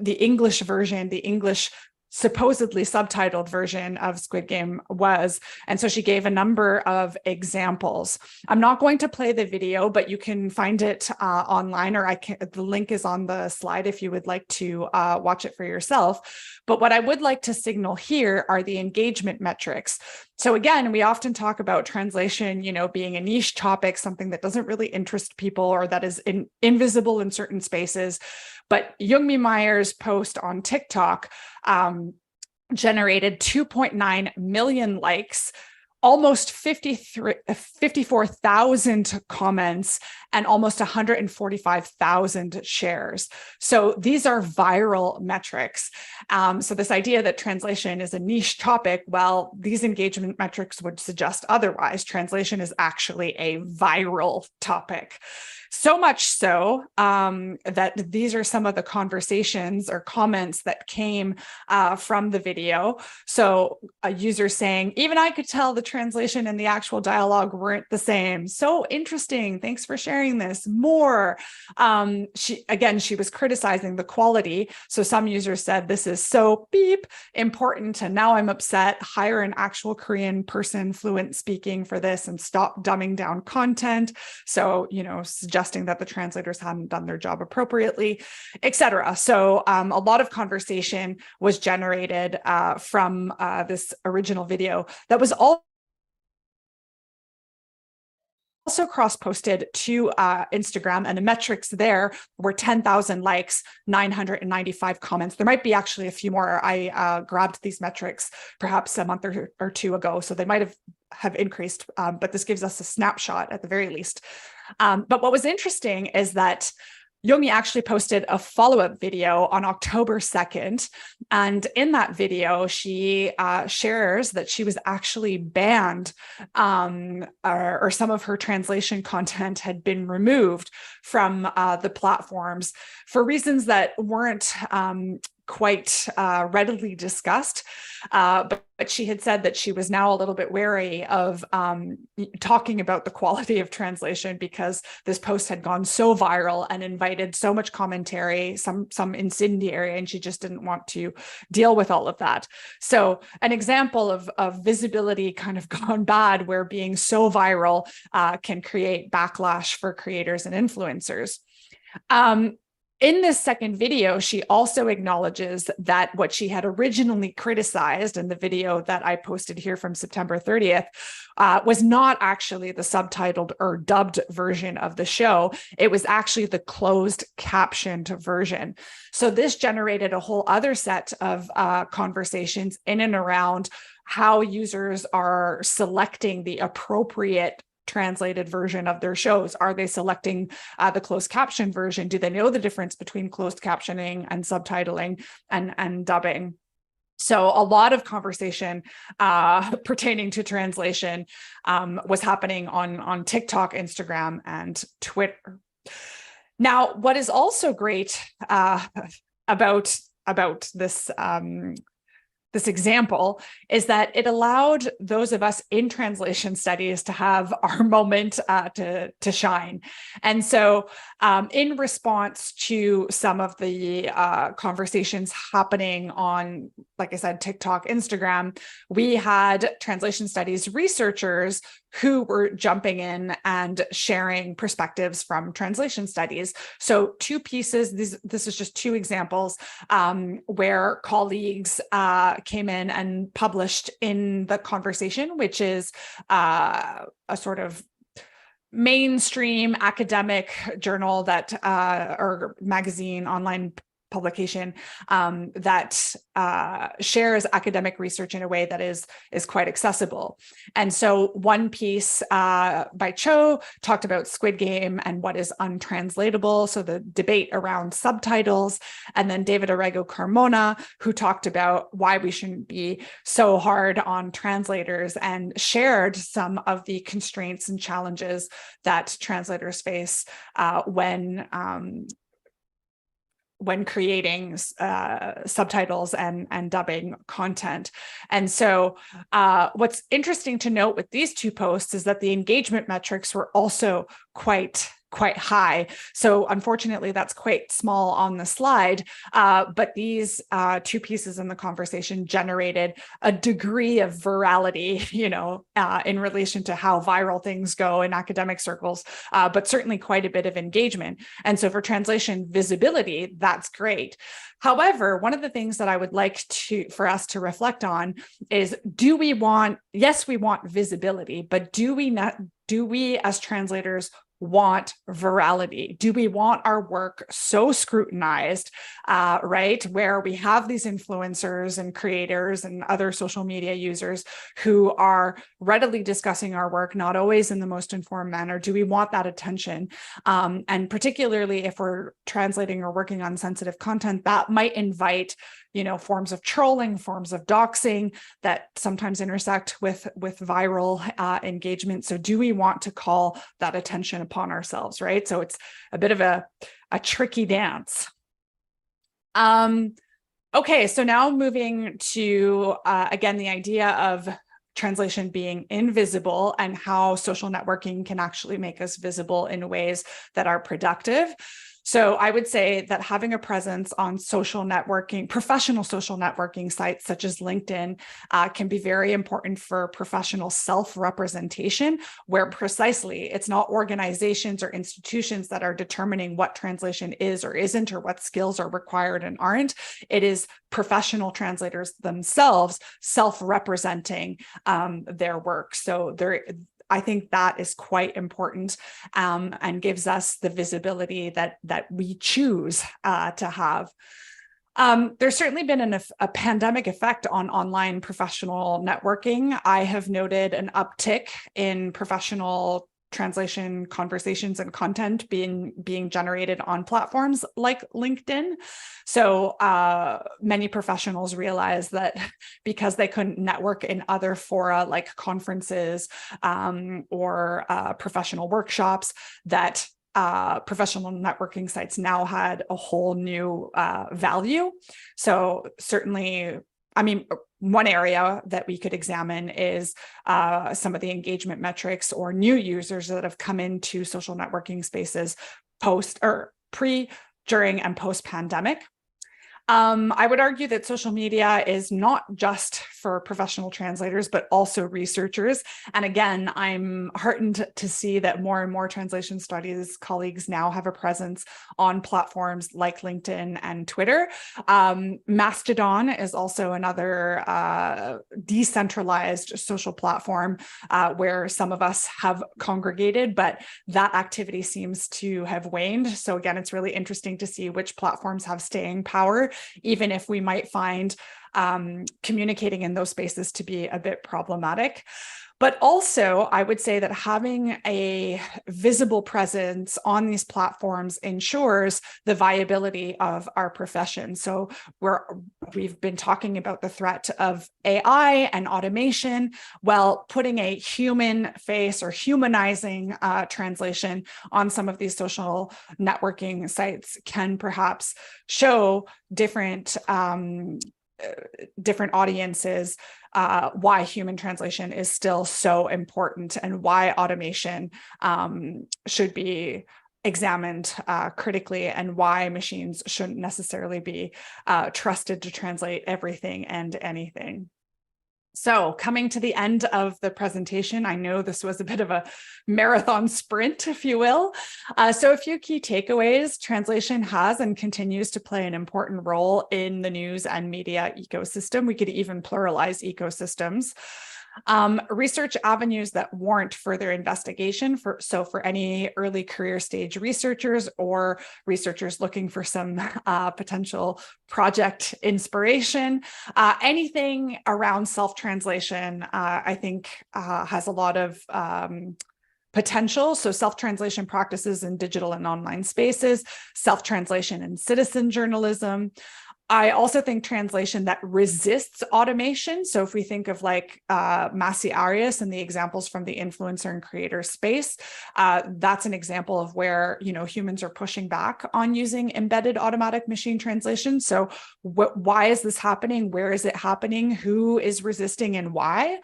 English version, the English supposedly subtitled version of Squid Game was. And so she gave a number of examples. I'm not going to play the video, but you can find it online, or the link is on the slide if you would like to watch it for yourself. But what I would like to signal here are the engagement metrics. So again, we often talk about translation, being a niche topic, something that doesn't really interest people or that is invisible in certain spaces. But Youngmi Meyer's post on TikTok generated 2.9 million likes, almost 54,000 comments and almost 145,000 shares. So these are viral metrics. So this idea that translation is a niche topic, well, these engagement metrics would suggest otherwise. Translation is actually a viral topic. So much so that these are some of the conversations or comments that came from the video. So a user saying, even I could tell the translation and the actual dialogue weren't the same. So interesting. Thanks for sharing this. More. She was criticizing the quality. So some users said, this is so beep important. And now I'm upset. Hire an actual Korean person fluent speaking for this and stop dumbing down content. So, suggesting that the translators hadn't done their job appropriately, etc. So a lot of conversation was generated from this original video that was also cross-posted to Instagram, and the metrics there were 10,000 likes, 995 comments. There might be actually a few more. I grabbed these metrics perhaps a month or two ago, so they might have increased, but this gives us a snapshot at the very least. But what was interesting is that Yomi actually posted a follow-up video on October 2nd. And in that video, she shares that she was actually banned or some of her translation content had been removed from the platforms for reasons that weren't quite readily discussed. But she had said that she was now a little bit wary of talking about the quality of translation because this post had gone so viral and invited so much commentary, some incendiary, and she just didn't want to deal with all of that. So an example of visibility kind of gone bad, where being so viral can create backlash for creators and influencers. In this second video, she also acknowledges that what she had originally criticized in the video that I posted here from September 30th was not actually the subtitled or dubbed version of the show. It was actually the closed captioned version. So this generated a whole other set of conversations in and around how users are selecting the appropriate translated version of their shows. Are they selecting the closed caption version? Do they know the difference between closed captioning and subtitling and dubbing? So a lot of conversation pertaining to translation was happening on TikTok, Instagram, and Twitter. Now, what is also great about this this example is that it allowed those of us in translation studies to have our moment to shine. And so in response to some of the conversations happening on, like I said, TikTok, Instagram, we had translation studies researchers who were jumping in and sharing perspectives from translation studies. So two pieces, this is just two examples where colleagues came in and published in the conversation, which is a sort of mainstream academic journal that or magazine, online publication that shares academic research in a way that is quite accessible. And so one piece by Cho talked about Squid Game and what is untranslatable, so the debate around subtitles, and then David Arrego Carmona, who talked about why we shouldn't be so hard on translators and shared some of the constraints and challenges that translators face when creating subtitles and dubbing content. And so what's interesting to note with these two posts is that the engagement metrics were also quite high. So unfortunately, that's quite small on the slide, but these two pieces in the conversation generated a degree of virality, in relation to how viral things go in academic circles, but certainly quite a bit of engagement. And so for translation visibility, that's great. However, one of the things that I would like for us to reflect on is, yes, we want visibility, but do we as translators want virality? Do we want our work so scrutinized, right? Where we have these influencers and creators and other social media users who are readily discussing our work, not always in the most informed manner. Do we want that attention? And particularly if we're translating or working on sensitive content, that might invite, forms of trolling, forms of doxing that sometimes intersect with viral engagement. So do we want to call that attention upon ourselves, right? So it's a bit of a tricky dance. Okay, so now moving to, again, the idea of translation being invisible and how social networking can actually make us visible in ways that are productive. So I would say that having a presence on social networking, professional social networking sites such as LinkedIn can be very important for professional self-representation, where precisely it's not organizations or institutions that are determining what translation is or isn't, or what skills are required and aren't. It is professional translators themselves self-representing their work. So I think that is quite important and gives us the visibility that we choose to have. There's certainly been a pandemic effect on online professional networking. I have noted an uptick in professional translation conversations and content being generated on platforms like LinkedIn. So many professionals realize that because they couldn't network in other fora like conferences or professional workshops, that professional networking sites now had a whole new value. So certainly, one area that we could examine is some of the engagement metrics or new users that have come into social networking spaces pre, during, and post-pandemic. I would argue that social media is not just for professional translators, but also researchers. And again, I'm heartened to see that more and more translation studies colleagues now have a presence on platforms like LinkedIn and Twitter. Mastodon is also another decentralized social platform where some of us have congregated, but that activity seems to have waned. So again, it's really interesting to see which platforms have staying power, even if we might find communicating in those spaces to be a bit problematic. But also, I would say that having a visible presence on these platforms ensures the viability of our profession. So we've been talking about the threat of AI and automation. Well, putting a human face or humanizing translation on some of these social networking sites can perhaps show different audiences why human translation is still so important and why automation should be examined critically, and why machines shouldn't necessarily be trusted to translate everything and anything. So coming to the end of the presentation, I know this was a bit of a marathon sprint, if you will. So a few key takeaways: translation has and continues to play an important role in the news and media ecosystem. We could even pluralize ecosystems. Research avenues that warrant further investigation for any early career stage researchers or researchers looking for some potential project inspiration. Anything around self-translation, I think has a lot of potential. So self-translation practices in digital and online spaces, self-translation in citizen journalism. I also think translation that resists automation. So if we think of like Masi Arias and the examples from the influencer and creator space, that's an example of where, humans are pushing back on using embedded automatic machine translation. So why is this happening? Where is it happening? Who is resisting and why?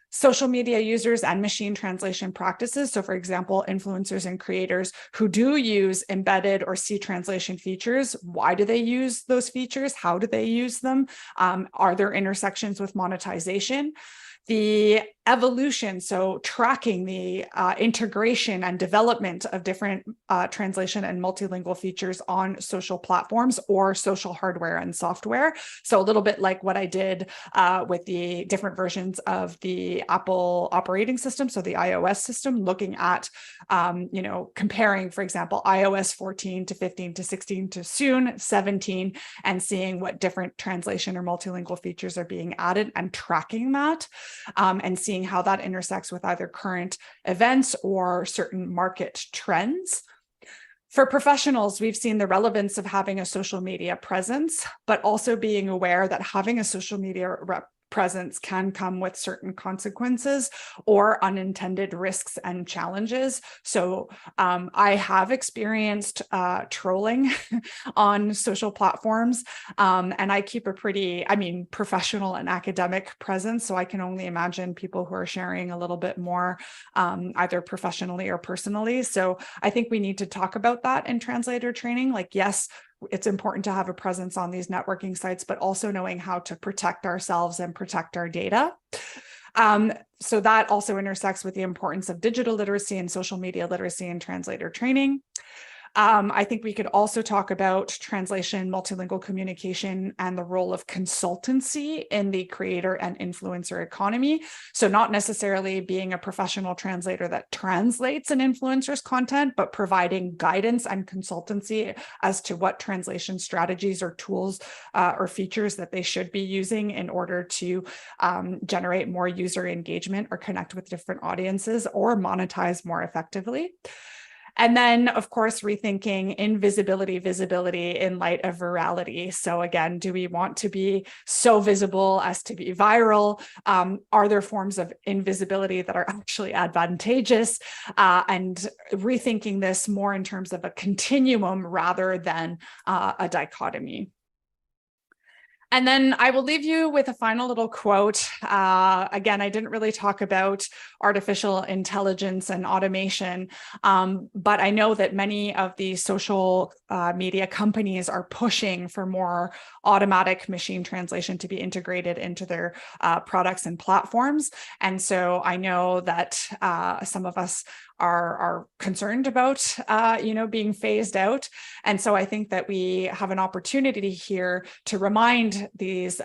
Social media users and machine translation practices. So for example, influencers and creators who do use embedded or C translation features, why do they use those features? How do they use them? Are there intersections with monetization? The evolution, so tracking the integration and development of different translation and multilingual features on social platforms or social hardware and software. So a little bit like what I did with the different versions of the Apple operating system, so the iOS system, looking at, comparing, for example, iOS 14 to 15 to 16 to soon 17, and seeing what different translation or multilingual features are being added and tracking that, and seeing how that intersects with either current events or certain market trends. For professionals, we've seen the relevance of having a social media presence, but also being aware that having a social media presence can come with certain consequences or unintended risks and challenges. So I have experienced trolling on social platforms, and I keep a pretty, professional and academic presence. So I can only imagine people who are sharing a little bit more, either professionally or personally. So I think we need to talk about that in translator training. Like, yes, it's important to have a presence on these networking sites, but also knowing how to protect ourselves and protect our data. So that also intersects with the importance of digital literacy and social media literacy in translator training. I think we could also talk about translation, multilingual communication, and the role of consultancy in the creator and influencer economy. So not necessarily being a professional translator that translates an influencer's content, but providing guidance and consultancy as to what translation strategies or tools or features that they should be using in order to generate more user engagement or connect with different audiences or monetize more effectively. And then, of course, rethinking invisibility, visibility in light of virality. So again, do we want to be so visible as to be viral? Are there forms of invisibility that are actually advantageous? And rethinking this more in terms of a continuum rather than a dichotomy. And then I will leave you with a final little quote. Again, I didn't really talk about artificial intelligence and automation, but I know that many of the social media companies are pushing for more automatic machine translation to be integrated into their products and platforms. And so I know that some of us are concerned about, being phased out. And so I think that we have an opportunity here to remind these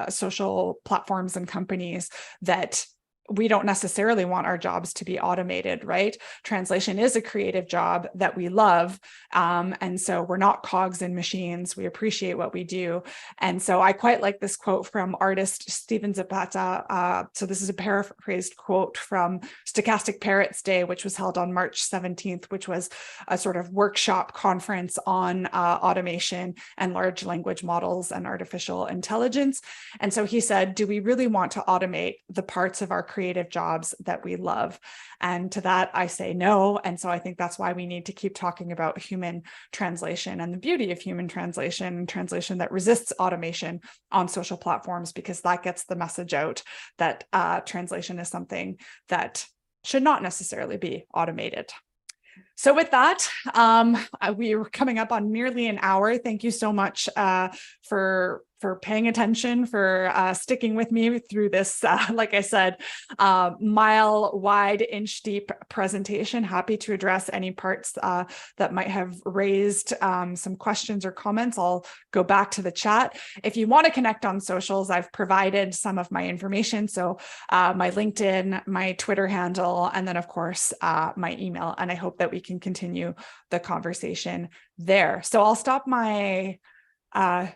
social platforms and companies that we don't necessarily want our jobs to be automated, right? Translation is a creative job that we love. And so we're not cogs in machines. We appreciate what we do. And so I quite like this quote from artist Steven Zapata. So this is a paraphrased quote from Stochastic Parrots Day, which was held on March 17th, which was a sort of workshop conference on automation and large language models and artificial intelligence. And so he said, do we really want to automate the parts of our creative jobs that we love? And to that, I say no. And so I think that's why we need to keep talking about human translation and the beauty of human translation, translation that resists automation on social platforms, because that gets the message out that translation is something that should not necessarily be automated. So with that, we are coming up on nearly an hour. Thank you so much for paying attention, for sticking with me through this, like I said, mile wide, inch deep presentation. Happy to address any parts that might have raised some questions or comments. I'll go back to the chat. If you want to connect on socials, I've provided some of my information. So my LinkedIn, my Twitter handle, and then of course, my email. And I hope that we can continue the conversation there. So I'll stop my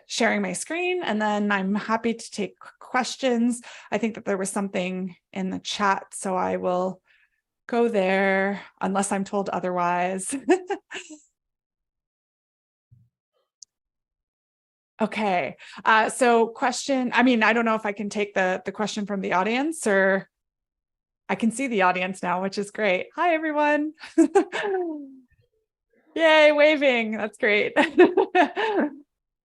sharing my screen, and then I'm happy to take questions. I think that there was something in the chat, so I will go there unless I'm told otherwise. Okay, so question, I don't know if I can take the question from the audience, or I can see the audience now, which is great. Hi, everyone. Yay, waving, that's great.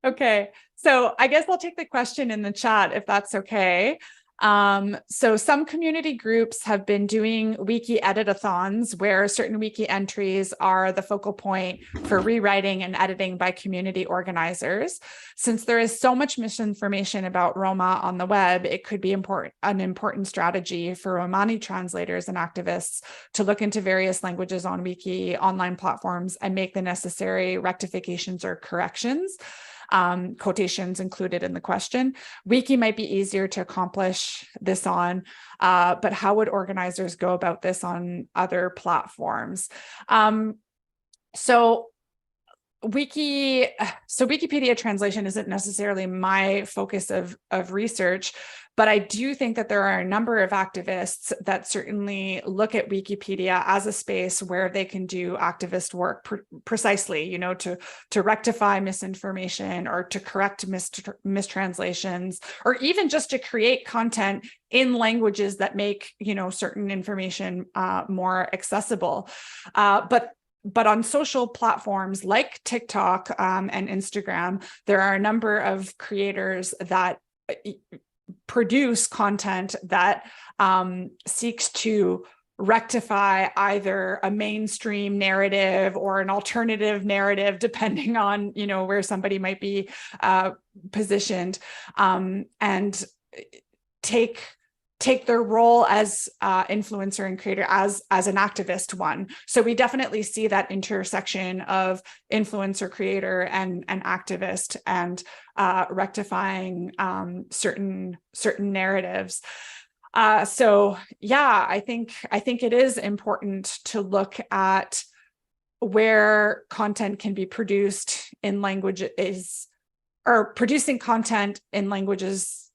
Okay, so I guess I'll take the question in the chat if that's okay. So some community groups have been doing wiki edit-a-thons where certain wiki entries are the focal point for rewriting and editing by community organizers. Since there is so much misinformation about Roma on the web, it could be an important strategy for Romani translators and activists to look into various languages on wiki online platforms and make the necessary rectifications or corrections. Quotations included in the question. Wiki might be easier to accomplish this on, but how would organizers go about this on other platforms? So Wikipedia translation isn't necessarily my focus of research, but I do think that there are a number of activists that certainly look at Wikipedia as a space where they can do activist work precisely, you know, to rectify misinformation or to correct mistranslations, or even just to create content in languages that make, you know, certain information more accessible. But on social platforms like TikTok and Instagram, there are a number of creators that produce content that seeks to rectify either a mainstream narrative or an alternative narrative, depending on, you know, where somebody might be positioned, and take their role as influencer and creator as an activist one. So we definitely see that intersection of influencer, creator, and activist, and rectifying certain narratives. So yeah, I think it is important to look at where content can be produced in languages, or producing content in languages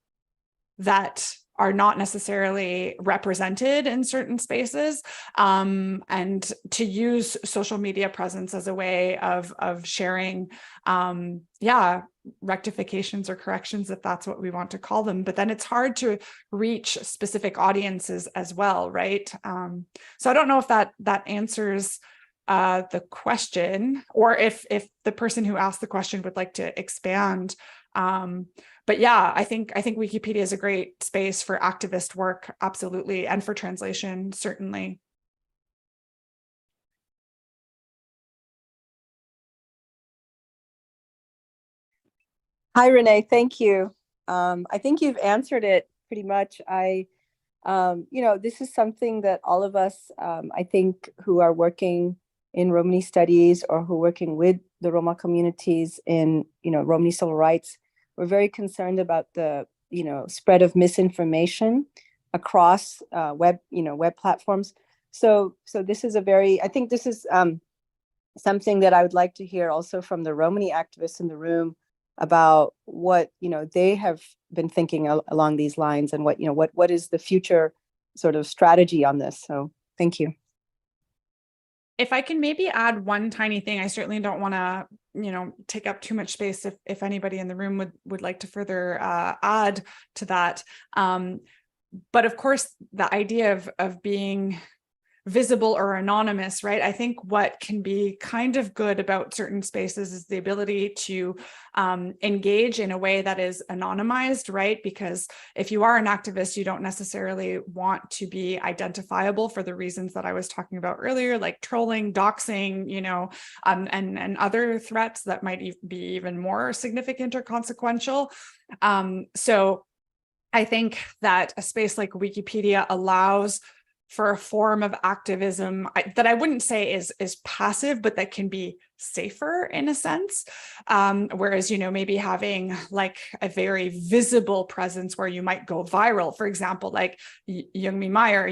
that are not necessarily represented in certain spaces, and to use social media presence as a way of sharing, rectifications or corrections, if that's what we want to call them. But then it's hard to reach specific audiences as well, right? So I don't know if that answers the question, or if the person who asked the question would like to expand. But yeah, I think Wikipedia is a great space for activist work, absolutely, and for translation, certainly. Hi, Renee. Thank you. I think you've answered it pretty much. This is something that all of us, I think, who are working in Romani studies or who are working with the Roma communities in, Romani civil rights, we're very concerned about the, spread of misinformation across web platforms. So this is I think this is something that I would like to hear also from the Romani activists in the room about what, they have been thinking along these lines, and what is the future sort of strategy on this. So thank you. If I can maybe add one tiny thing, I certainly don't want to, take up too much space if anybody in the room would like to further add to that. But of course, the idea of being visible or anonymous, right? I think what can be kind of good about certain spaces is the ability to engage in a way that is anonymized, right? Because if you are an activist, you don't necessarily want to be identifiable for the reasons that I was talking about earlier, like trolling, doxing, and other threats that might be even more significant or consequential. So I think that a space like Wikipedia allows for a form of activism that I wouldn't say is passive, but that can be safer in a sense. Whereas, maybe having like a very visible presence where you might go viral, for example, like Youngmi Meyer,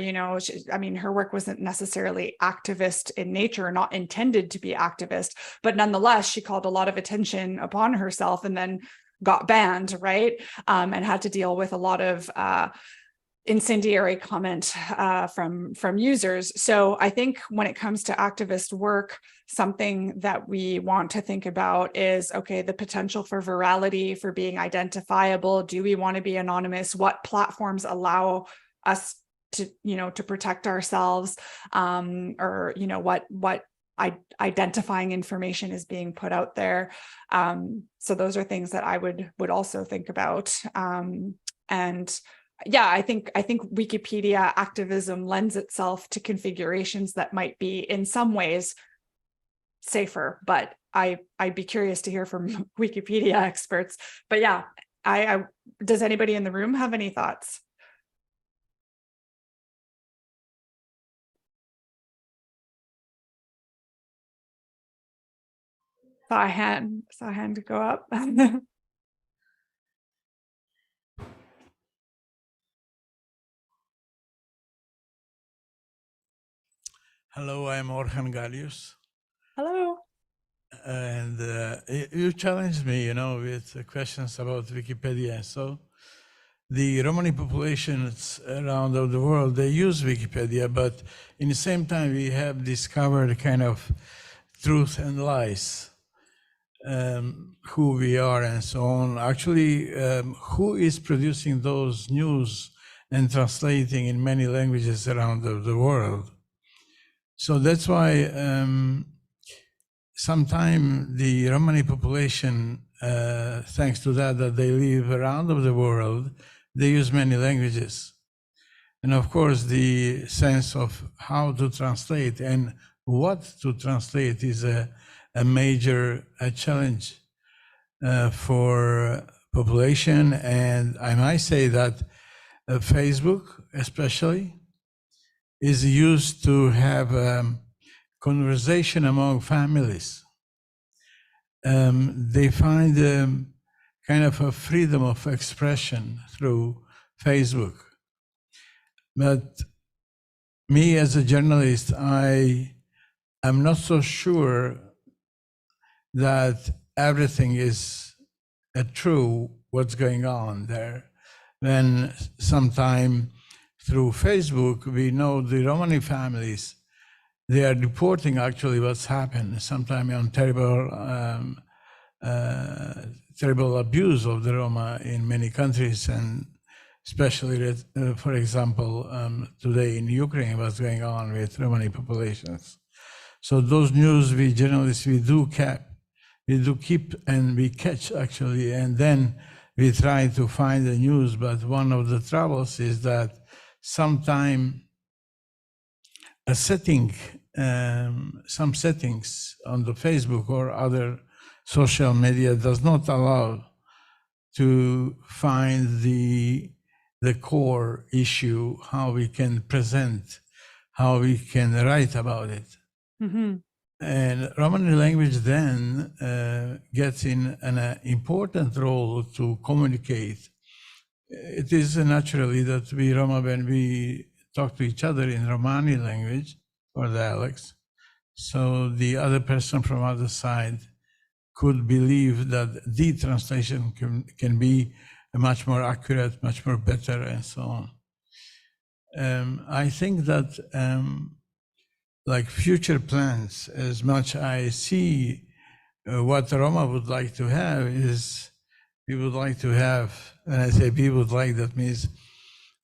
her work wasn't necessarily activist in nature, not intended to be activist, but nonetheless, she called a lot of attention upon herself and then got banned, right? And had to deal with a lot of incendiary comment from users. So I think when it comes to activist work, something that we want to think about is, okay, the potential for virality, for being identifiable. Do we want to be anonymous? What platforms allow us to, to protect ourselves? Or, what identifying information is being put out there. So those are things that I would also think about. And yeah, I think Wikipedia activism lends itself to configurations that might be in some ways safer, but I'd be curious to hear from Wikipedia experts. But yeah, I does anybody in the room have any thoughts? Saw a hand to go up. Hello, I'm Orhan Galius. Hello. And you challenged me, with questions about Wikipedia. So the Romani populations around the world, they use Wikipedia, but in the same time, we have discovered kind of truth and lies, who we are and so on. Actually, who is producing those news and translating in many languages around the world? So that's why sometime the Romani population, thanks to that they live around of the world, they use many languages. And of course, the sense of how to translate and what to translate is a major challenge for population. And I might say that Facebook especially is used to have conversation among families. They find kind of a freedom of expression through Facebook. But me as a journalist, I am not so sure that everything is true what's going on there. When sometime through Facebook, we know the Romani families, they are reporting actually what's happened, sometimes on terrible abuse of the Roma in many countries, and especially, for example, today in Ukraine, what's going on with Romani populations. So those news, we journalists, we do keep and we catch actually, and then we try to find the news. But one of the troubles is that sometimes some settings on the Facebook or other social media does not allow to find the core issue, how we can present, how we can write about it. Mm-hmm. And Romani language then gets in an important role to communicate. It is naturally that we Roma, when we talk to each other in Romani language or dialects, so the other person from other side could believe that the translation can be much more accurate, much more better, and so on. I think that like future plans, as much I see what Roma would like to have is, we would like to have, when I say we would like, that means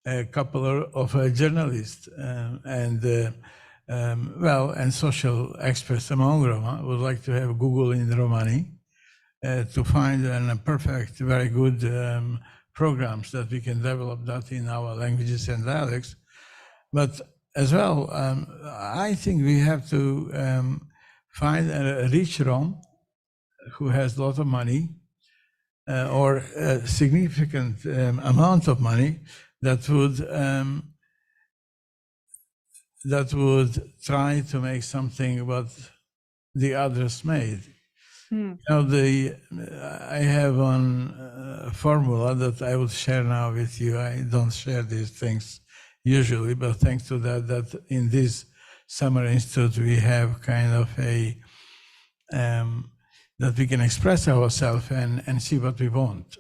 a couple of journalists and social experts among Roma would like to have Google in Romani to find a perfect, very good programs that we can develop that in our languages and dialects. But as well, I think we have to find a rich Rom who has a lot of money or a significant amount of money that would try to make something what the others made. I have one formula that I will share now with you. I don't share these things usually, but thanks to that in this Summer Institute we have kind of a that we can express ourselves and see what we want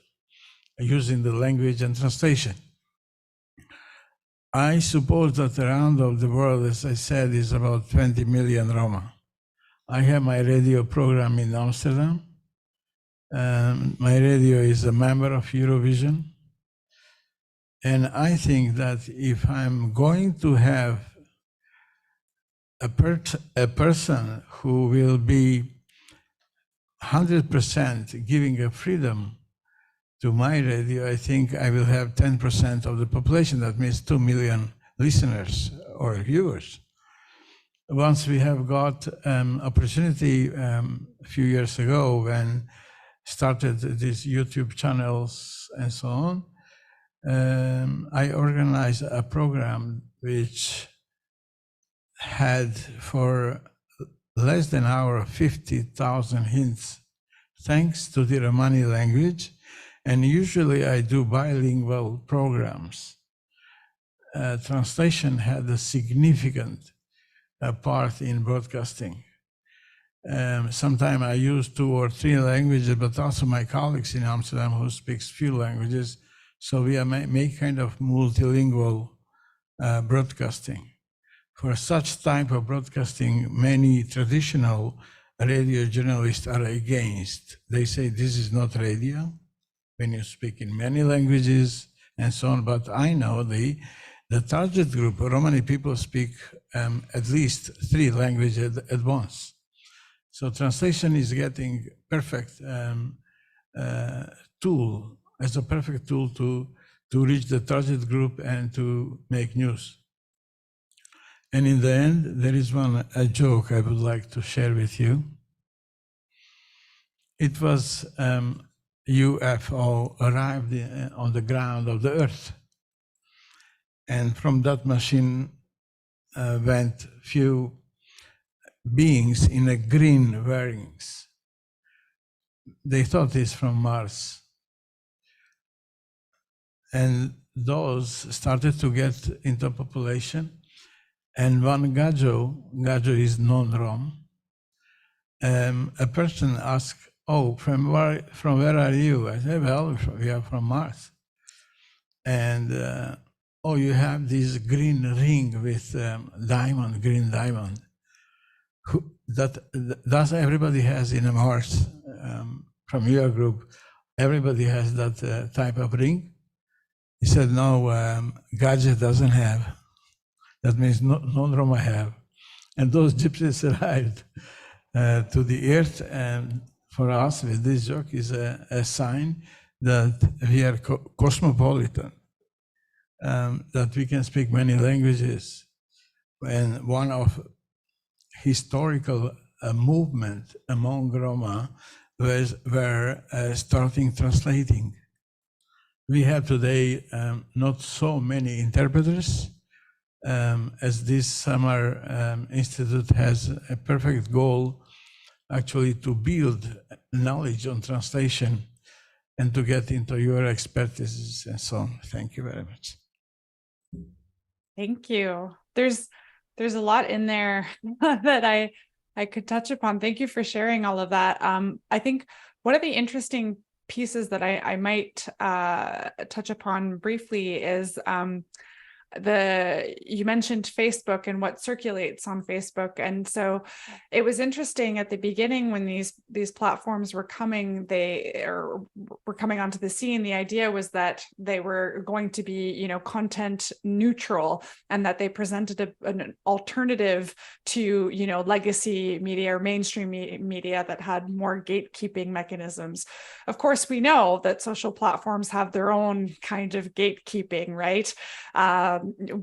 using the language and translation. I suppose that around of the world, as I said, is about 20 million Roma. I have my radio program in Amsterdam. My radio is a member of Eurovision. And I think that if I'm going to have a person who will be 100% giving a freedom to my radio, I think I will have 10% of the population. That means 2 million listeners or viewers. Once we have got opportunity a few years ago when started these YouTube channels and so on, I organized a program which had for less than an hour 50,000 hints, thanks to the Romani language. And usually I do bilingual programs. Translation had a significant part in broadcasting. Sometimes I use 2 or 3 languages, but also my colleagues in Amsterdam who speaks few languages. So we make kind of multilingual broadcasting. For such type of broadcasting, many traditional radio journalists are against. They say this is not radio when you speak in many languages and so on. But I know the target group, Romani people, speak at least 3 languages at once. So translation is getting perfect tool, as a perfect tool to reach the target group and to make news. And in the end, there is a joke I would like to share with you. It was UFO arrived on the ground of the Earth. And from that machine went few beings in a green wearings. They thought it's from Mars. And those started to get into population. And one Gajo is non-Rom, a person asked, "Oh, from where are you?" I said, "Well, we are from Mars." And "Oh, you have this green ring with green diamond. Does everybody has in a Mars from your group? Everybody has that type of ring?" He said, "No, Gajo doesn't have. That means non-Roma have." And those gypsies arrived to the Earth, and for us, with this joke, is a sign that we are cosmopolitan, that we can speak many languages. And one of historical movement among Roma were starting translating. We have today not so many interpreters, as this summer institute has a perfect goal actually to build knowledge on translation and to get into your expertise and so on. Thank you very much. Thank you. There's a lot in there that I could touch upon. Thank you for sharing all of that. I think one of the interesting pieces that I might touch upon briefly is you mentioned Facebook and what circulates on Facebook. And so it was interesting at the beginning when these platforms were coming, were coming onto the scene. The idea was that they were going to be, content neutral, and that they presented an alternative to, legacy media or mainstream media that had more gatekeeping mechanisms. Of course, we know that social platforms have their own kind of gatekeeping, right?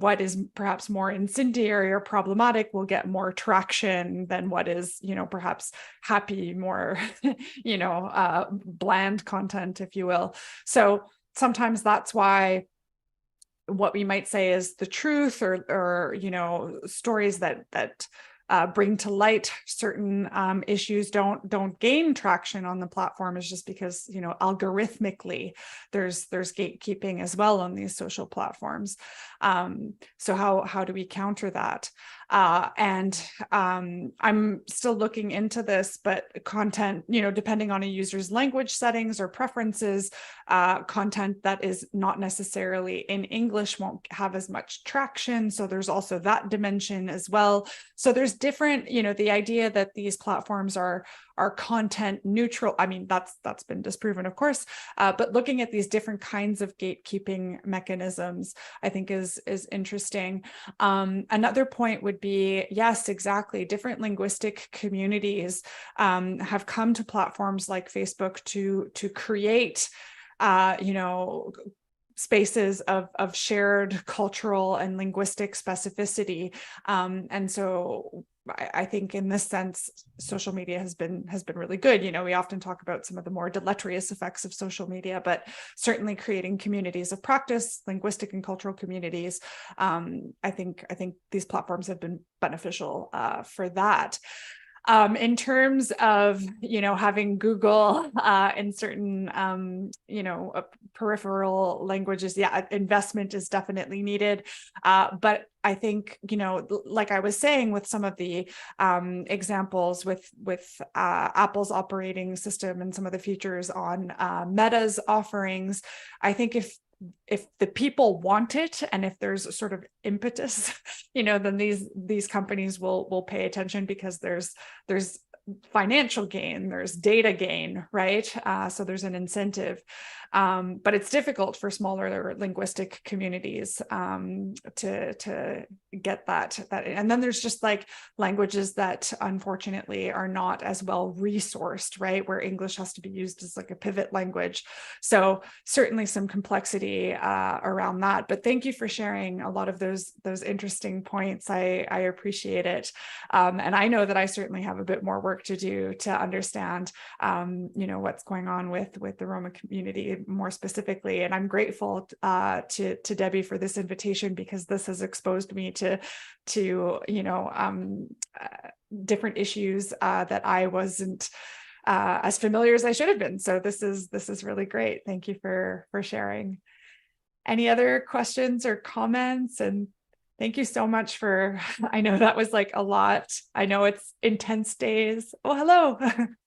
What is perhaps more incendiary or problematic will get more traction than what is, perhaps happy, more, bland content, if you will. So sometimes that's why what we might say is the truth or stories that bring to light certain issues don't gain traction on the platform is just because, algorithmically there's gatekeeping as well on these social platforms. So how do we counter that? And I'm still looking into this, but content, depending on a user's language settings or preferences, content that is not necessarily in English won't have as much traction. So there's also that dimension as well. So there's different, the idea that these platforms are content neutral. I mean, that's been disproven, of course, but looking at these different kinds of gatekeeping mechanisms, I think is interesting. Another point would be, yes, exactly. Different linguistic communities have come to platforms like Facebook to create spaces of shared cultural and linguistic specificity. And so I think in this sense, social media has been really good. We often talk about some of the more deleterious effects of social media, but certainly creating communities of practice, linguistic and cultural communities. I think these platforms have been beneficial for that. In terms of, having Google in certain, peripheral languages, yeah, investment is definitely needed. But I think, like I was saying with some of the examples with Apple's operating system and some of the features on Meta's offerings, I think if the people want it and if there's a sort of impetus, then these companies will pay attention, because there's financial gain, there's data gain, right? So there's an incentive. But it's difficult for smaller linguistic communities to get that. And then there's just like languages that unfortunately are not as well resourced, right? Where English has to be used as like a pivot language. So certainly some complexity around that. But thank you for sharing a lot of those interesting points. I appreciate it. And I know that I certainly have a bit more work to do to understand, what's going on with the Roma community more specifically. And I'm grateful to Debbie for this invitation, because this has exposed me to different issues that I wasn't as familiar as I should have been. So this is really great. Thank you for sharing. Any other questions or comments? And thank you so much for, I know that was like a lot. I know it's intense days. Oh, hello.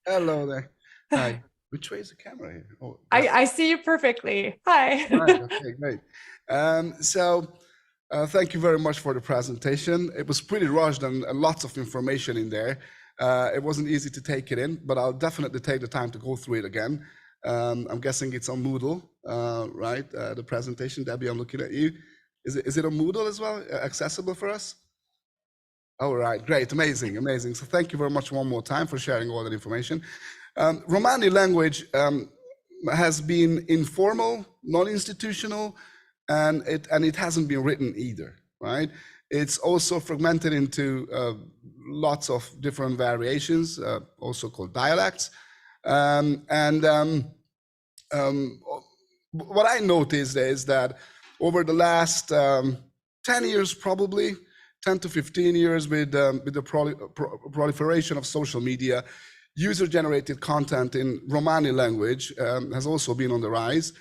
Hello there. Hi. Which way is the camera here? Oh, I see you perfectly. Hi. right, okay, great. Thank you very much for the presentation. It was pretty rushed and lots of information in there. It wasn't easy to take it in, but I'll definitely take the time to go through it again. I'm guessing it's on Moodle, right? The presentation, Debbie, I'm looking at you. Is it on Moodle as well, accessible for us? All right, great, amazing. So thank you very much one more time for sharing all that information. Romani language has been informal, non-institutional, and it hasn't been written either, right? It's also fragmented into lots of different variations, also called dialects. What I noticed is that over the last 10 years, probably 10 to 15 years, with the proliferation of social media, user-generated content in Romani language has also been on the rise,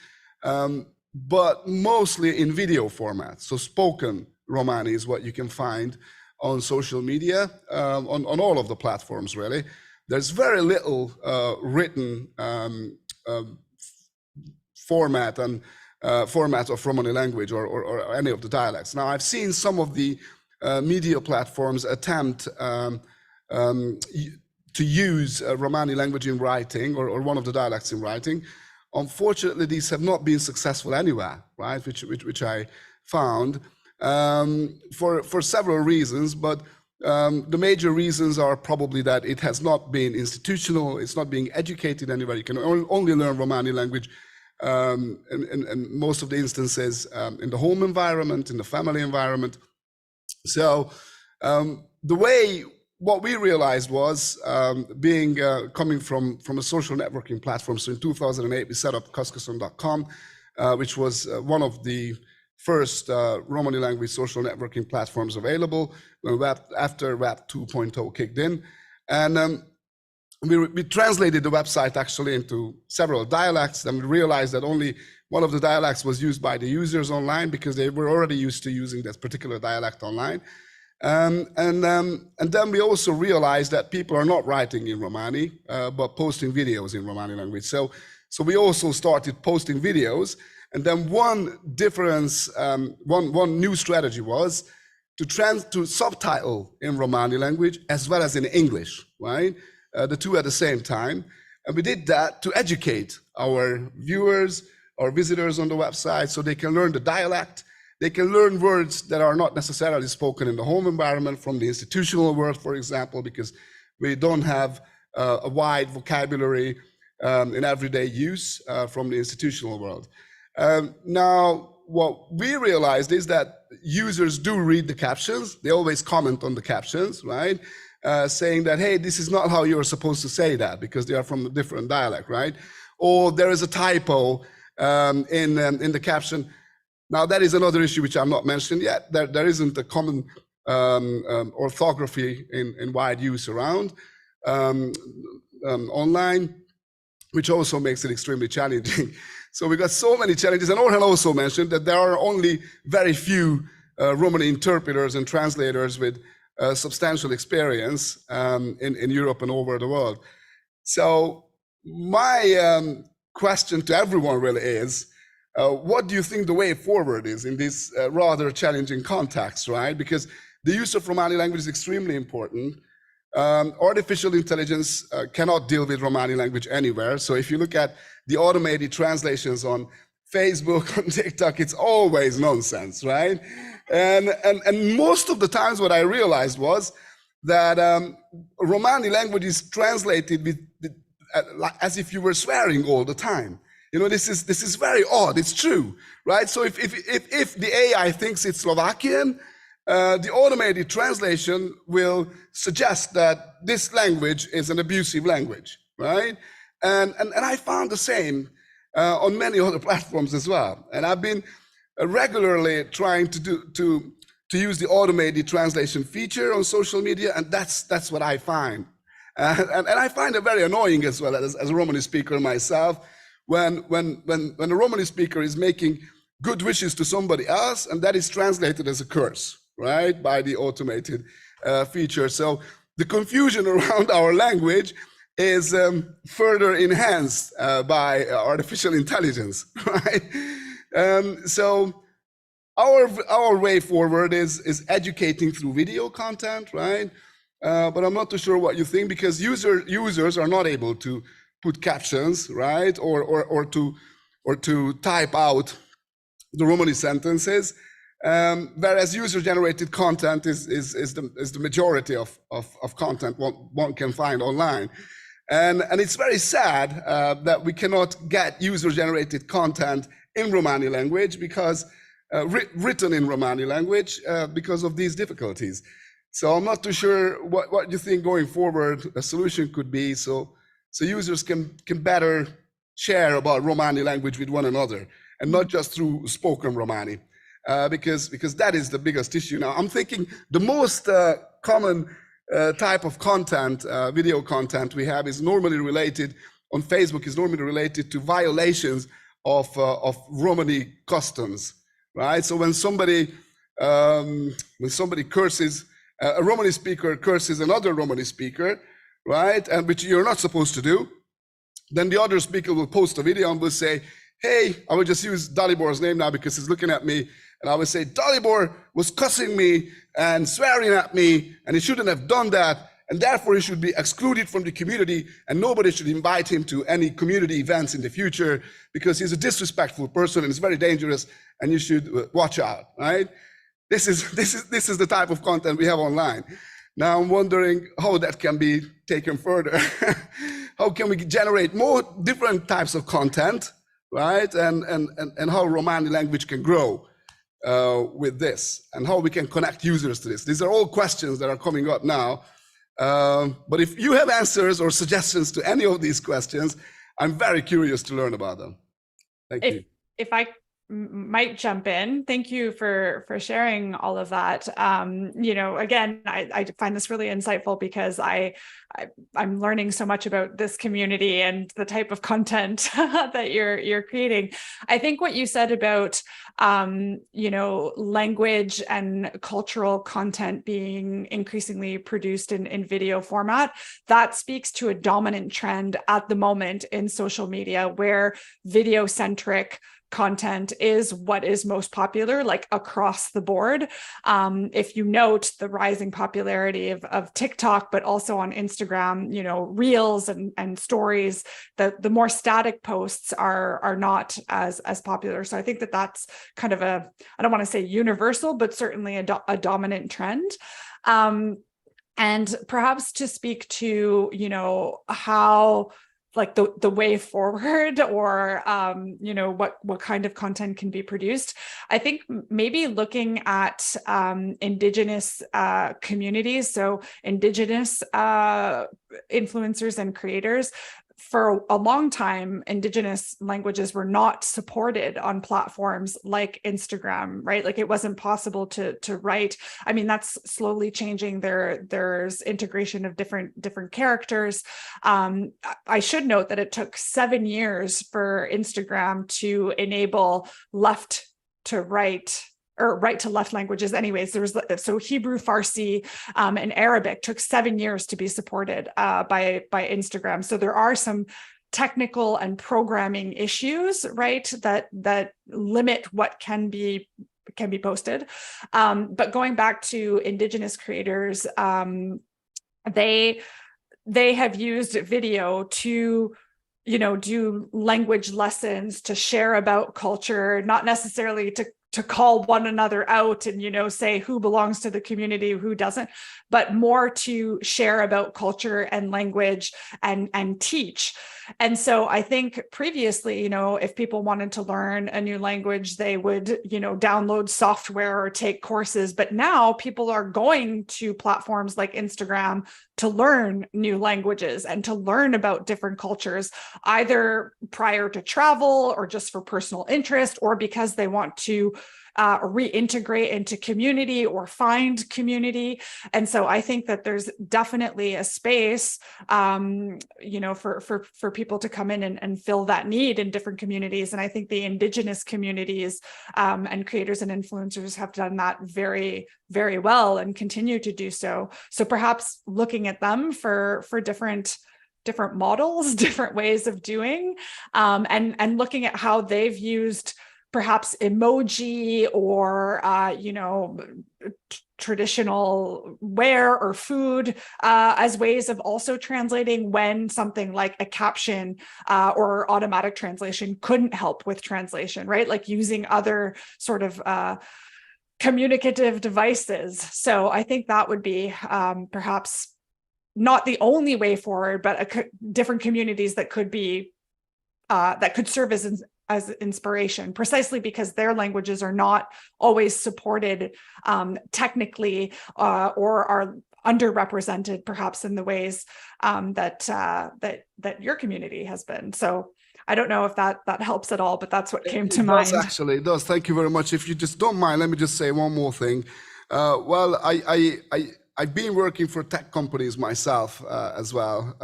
but mostly in video format. So spoken Romani is what you can find on social media, on all of the platforms, really. There's very little written format of Romani language or any of the dialects. Now, I've seen some of the media platforms attempt to use Romani language in writing, or one of the dialects in writing. Unfortunately, these have not been successful anywhere, right? Which I found for several reasons, but the major reasons are probably that it has not been institutional, it's not being educated anywhere. You can only learn Romani language in most of the instances in the home environment, in the family environment. So what we realized was, coming from a social networking platform. So in 2008, we set up Kaskason.com, which was one of the first Romani language social networking platforms available after Web 2.0 kicked in. And we translated the website actually into several dialects, and we realized that only one of the dialects was used by the users online, because they were already used to using that particular dialect online. And then we also realized that people are not writing in Romani, but posting videos in Romani language. So we also started posting videos. And then one difference, one new strategy was to subtitle in Romani language as well as in English, right? The two at the same time. And we did that to educate our viewers, our visitors on the website, so they can learn the dialect. They can learn words that are not necessarily spoken in the home environment from the institutional world, for example, because we don't have a wide vocabulary in everyday use from the institutional world. Now, what we realized is that users do read the captions. They always comment on the captions, right? Saying that, hey, this is not how you're supposed to say that because they are from a different dialect, right? Or there is a typo in the caption. Now, that is another issue which I'm not mentioning yet. There isn't a common orthography in wide use around online, which also makes it extremely challenging. So we got so many challenges. And Orhan also mentioned that there are only very few Romani interpreters and translators with substantial experience in Europe and over the world. So my question to everyone really is, what do you think the way forward is in this rather challenging context, right? Because the use of Romani language is extremely important. Artificial intelligence cannot deal with Romani language anywhere. So if you look at the automated translations on Facebook, on TikTok, it's always nonsense, right? And most of the times what I realized was that Romani language is translated with as if you were swearing all the time. You know, this is very odd. It's true, right? So if the AI thinks it's Slovakian, the automated translation will suggest that this language is an abusive language, right? And I found the same on many other platforms as well. And I've been regularly trying to use the automated translation feature on social media, and that's what I find. And I find it very annoying as well as a Romani speaker myself, when a Romani speaker is making good wishes to somebody else, and that is translated as a curse, right, by the automated feature. So the confusion around our language is further enhanced by artificial intelligence, right? So our way forward is educating through video content, right? But I'm not too sure what you think, because users are not able to put captions, right, or to type out the Romani sentences, whereas user-generated content is the majority of content one can find online, and it's very sad that we cannot get user-generated content in Romani language because written in Romani language because of these difficulties. So I'm not too sure what you think going forward a solution could be, so users can better share about Romani language with one another, and not just through spoken Romani, because that is the biggest issue. Now, I'm thinking the most common type of content, video content we have is normally related on Facebook, is normally related to violations of Romani customs, right? So when somebody curses, a Romani speaker curses another Romani speaker, right, and which you're not supposed to do, then the other speaker will post a video and will say, hey, I will just use Dalibor's name now because he's looking at me, and I will say, Dalibor was cussing me and swearing at me, and he shouldn't have done that, and therefore he should be excluded from the community, and nobody should invite him to any community events in the future because he's a disrespectful person and it's very dangerous, and you should watch out, right? This is the type of content we have online. Now I'm wondering how that can be taken further. How can we generate more different types of content, right? And how Romani language can grow with this, and how we can connect users to this. These are all questions that are coming up now. But if you have answers or suggestions to any of these questions, I'm very curious to learn about them. Thank you. If I might jump in. Thank you for sharing all of that. You know, again, I find this really insightful because I'm learning so much about this community and the type of content that you're creating. I think what you said about you know, language and cultural content being increasingly produced in video format, that speaks to a dominant trend at the moment in social media where video-centric content is what is most popular, like across the board. If you note the rising popularity of TikTok, but also on Instagram, you know, Reels and stories, the more static posts are not as popular. So I think that's kind of I don't want to say universal, but certainly a dominant trend. And perhaps to speak to, you know, how like the way forward, or what kind of content can be produced. I think maybe looking at Indigenous communities, so Indigenous influencers and creators. For a long time, Indigenous languages were not supported on platforms like Instagram, right? Like it wasn't possible to write. I mean, that's slowly changing. There's integration of different characters. I should note that it took 7 years for Instagram to enable left to right, or right to left languages. Anyways, there was, so Hebrew, Farsi, and Arabic took 7 years to be supported by Instagram. So there are some technical and programming issues, right, that limit what can be posted. But going back to Indigenous creators, they have used video to do language lessons, to share about culture, not necessarily to call one another out and, say who belongs to the community, who doesn't, but more to share about culture and language and teach. And so I think previously, if people wanted to learn a new language, they would, download software or take courses. But now people are going to platforms like Instagram to learn new languages and to learn about different cultures, either prior to travel or just for personal interest, or because they want to reintegrate into community or find community. And so I think that there's definitely a space, for people to come in and fill that need in different communities. And I think the Indigenous communities and creators and influencers have done that very, very well and continue to do so. So perhaps looking at them for different models, different ways of doing, and looking at how they've used perhaps emoji or, traditional wear or food as ways of also translating when something like a caption or automatic translation couldn't help with translation, right? Like using other sort of communicative devices. So I think that would be perhaps not the only way forward, but different communities that could be that could serve as inspiration, precisely because their languages are not always supported technically or are underrepresented perhaps in the ways that your community has been. So I don't know if that helps at all, but that's what came to mind. Actually, it does. Thank you very much. If you just don't mind, let me just say one more thing. Well, I've been working for tech companies myself as well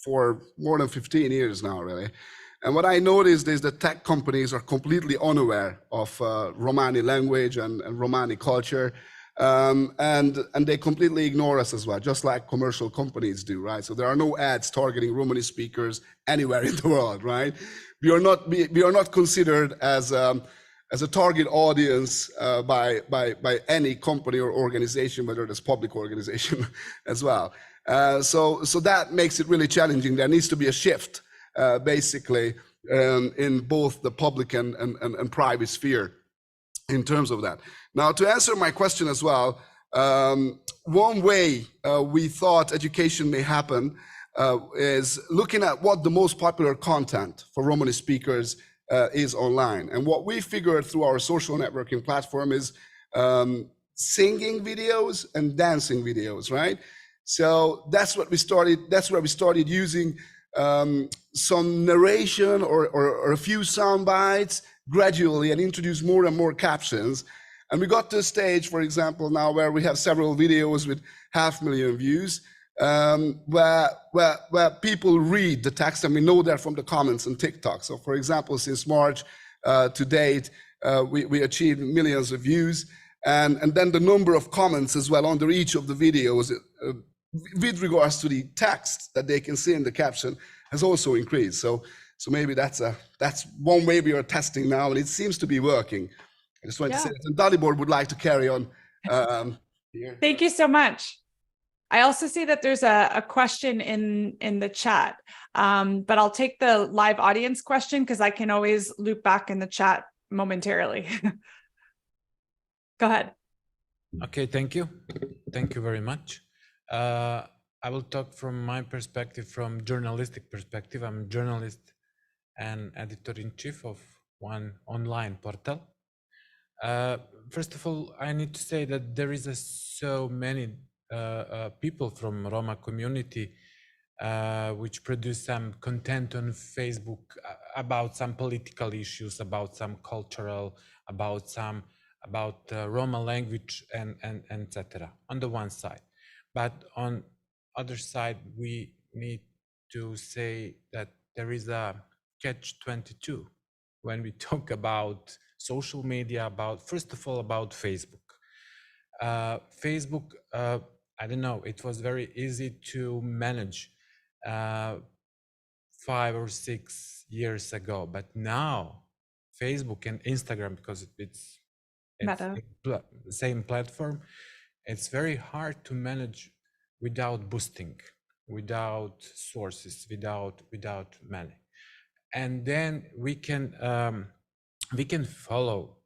for more than 15 years now, really. And what I noticed is that tech companies are completely unaware of Romani language and Romani culture, and they completely ignore us as well, just like commercial companies do, right? So there are no ads targeting Romani speakers anywhere in the world, right? We are not considered as a target audience by any company or organization, whether it's public organization as well. So that makes it really challenging. There needs to be a shift. Basically, in both the public and private sphere in terms of that. Now, to answer my question as well, one way we thought education may happen is looking at what the most popular content for Romani speakers is online. And what we figured through our social networking platform is singing videos and dancing videos, right? So that's what we started. That's where we started using some narration or a few sound bites gradually and introduce more and more captions. And we got to a stage, for example, now where we have several videos with 500,000 views, where people read the text, and we know that from the comments on TikTok. So for example, since March to date, we achieved millions of views. And then the number of comments as well under each of the videos with regards to the text that they can see in the caption has also increased. So maybe that's one way we are testing now, and it seems to be working. I just wanted to say that. And Dalibor would like to carry on here. Thank you so much. I also see that there's a question in the chat, but I'll take the live audience question because I can always loop back in the chat momentarily. Go ahead. Okay, thank you. Thank you very much. I will talk from my perspective, from journalistic perspective. I'm a journalist and editor-in-chief of one online portal. First of all, I need to say that there is so many people from Roma community which produce some content on Facebook about some political issues, about some cultural, about Roma language and etc. on the one side, but on other side we need to say that there is a catch-22 when we talk about social media, about first of all about Facebook. Facebook, I don't know, it was very easy to manage 5 or 6 years ago, but now Facebook and Instagram, because it's Meta. the same platform, it's very hard to manage without boosting, without sources, without money. And then we can follow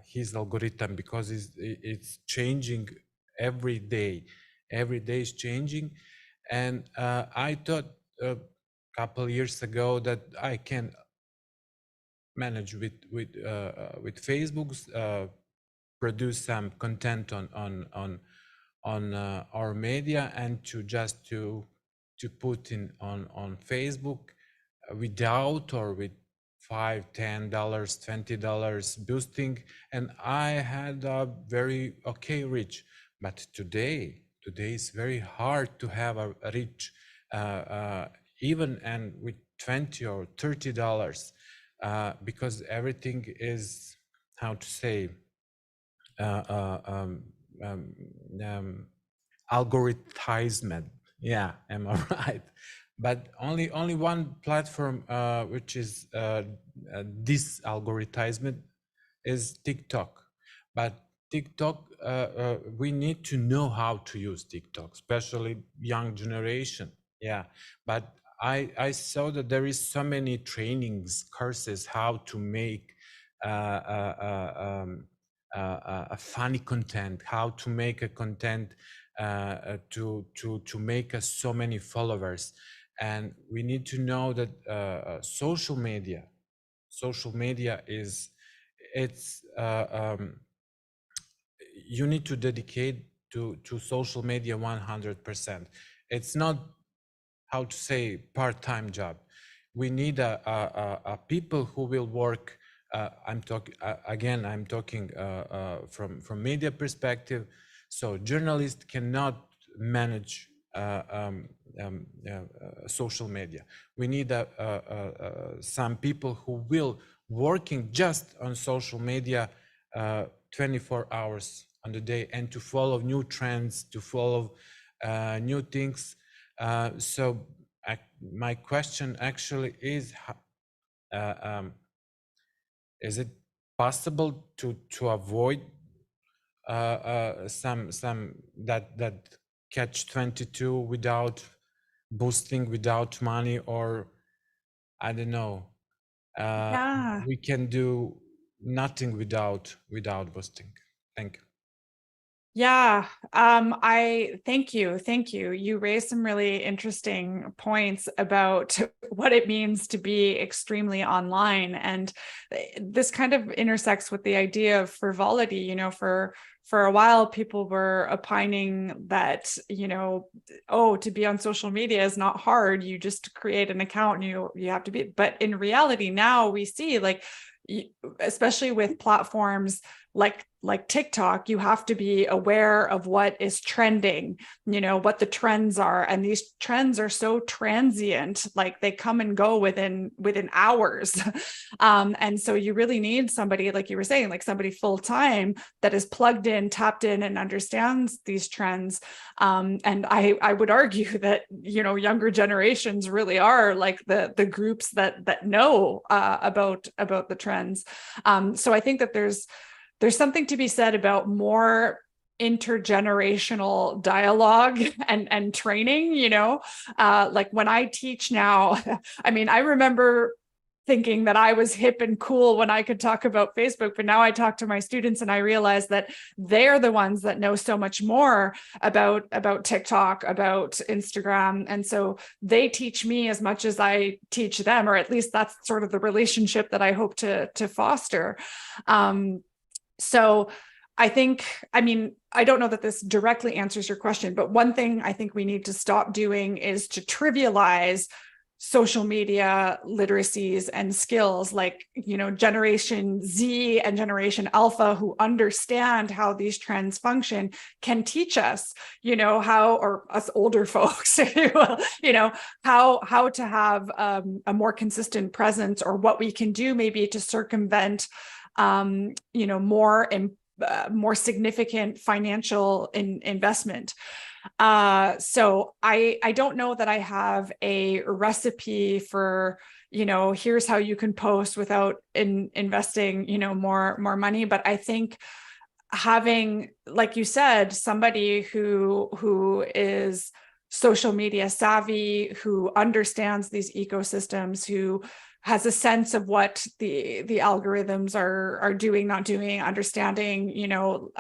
his algorithm, because it's changing every day. Every day is changing. And I thought a couple years ago that I can manage with Facebook's produce some content on our media, and to put in on Facebook without or with $5, $10, $20 boosting, and I had a very okay reach. But today it's very hard to have a reach, even and with $20 or $30, because everything is, how to say, algorithmized. Yeah, am I right? But only one platform which is this algorithmized is TikTok. But TikTok, we need to know how to use TikTok, especially young generation. Yeah, but I saw that there is so many trainings, courses, how to make a funny content, how to make a content to make us so many followers. And we need to know that social media is, you need to dedicate to social media 100%. It's not, how to say, part-time job. We need a people who will work. I'm talking from media perspective. So journalists cannot manage social media. We need some people who will working just on social media 24 hours on the day, and to follow new trends, to follow new things. So my question actually is it possible to avoid some that catch-22 without boosting, without money, or I don't know, Yeah. we can do nothing without boosting? Thank you. Yeah, I thank you. You raised some really interesting points about what it means to be extremely online, and this kind of intersects with the idea of frivolity. You know, for a while, people were opining that, you know, oh, to be on social media is not hard. You just create an account and you have to be. But in reality, now we see, like, especially with platforms like TikTok, you have to be aware of what is trending, you know, what the trends are. And these trends are so transient, like they come and go within hours. And so you really need somebody, like you were saying, like somebody full-time that is plugged in, tapped in, and understands these trends. And I would argue that, you know, younger generations really are like the groups that know about the trends. So I think that there's something to be said about more intergenerational dialogue and training, you know, like when I teach now, I mean, I remember thinking that I was hip and cool when I could talk about Facebook, but now I talk to my students and I realize that they're the ones that know so much more about TikTok, about Instagram. And so they teach me as much as I teach them, or at least that's sort of the relationship that I hope to foster. So I think, I mean, I don't know that this directly answers your question, but one thing I think we need to stop doing is to trivialize social media literacies and skills, like, you know, Generation Z and Generation Alpha, who understand how these trends function, can teach us, you know, how, or us older folks, you know, how to have a more consistent presence, or what we can do maybe to circumvent, you know, more significant financial investment. So I don't know that I have a recipe for, you know, here's how you can post without investing, you know, more money. But I think having, like you said, somebody who is social media savvy, who understands these ecosystems, who has a sense of what the algorithms are doing, not doing, understanding, you know,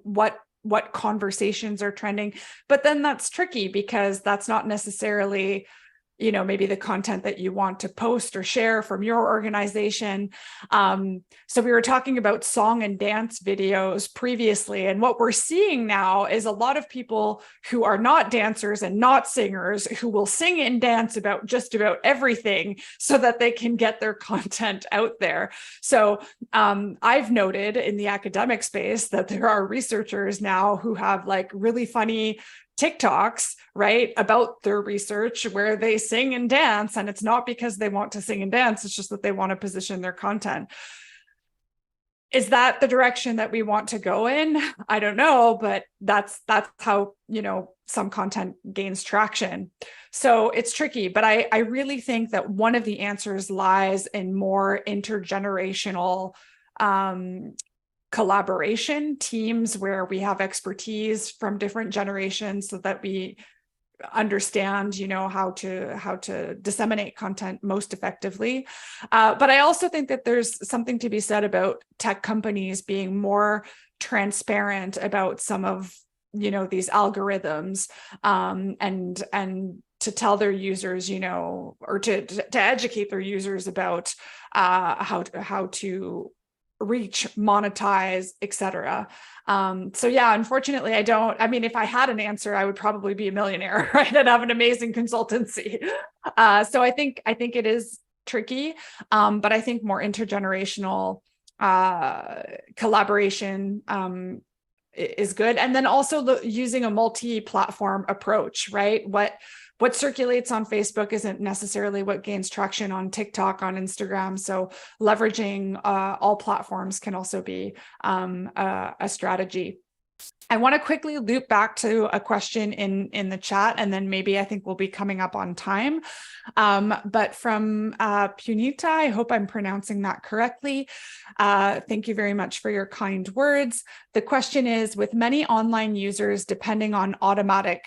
what conversations are trending. But then that's tricky, because that's not necessarily, you know, maybe the content that you want to post or share from your organization. So we were talking about song and dance videos previously, and what we're seeing now is a lot of people who are not dancers and not singers who will sing and dance about just about everything so that they can get their content out there. So I've noted in the academic space that there are researchers now who have like really funny TikToks, right, about their research where they sing and dance, and it's not because they want to sing and dance, it's just that they want to position their content. Is that the direction that we want to go in? I don't know, but that's how, you know, some content gains traction. So it's tricky, but I really think that one of the answers lies in more intergenerational collaboration, teams where we have expertise from different generations, so that we understand, you know, how to disseminate content most effectively. But I also think that there's something to be said about tech companies being more transparent about some of, you know, these algorithms, and to tell their users, you know, or to educate their users about how to reach, monetize, etc. So yeah, unfortunately, I mean, if I had an answer, I would probably be a millionaire, right? I'd have an amazing consultancy. So I think it is tricky, but I think more intergenerational collaboration is good. And then also using a multi-platform approach, right? What circulates on Facebook isn't necessarily what gains traction on TikTok, on Instagram. So leveraging all platforms can also be a strategy. I want to quickly loop back to a question in the chat, and then maybe I think we'll be coming up on time. But from Punita, I hope I'm pronouncing that correctly. Thank you very much for your kind words. The question is, with many online users depending on automatic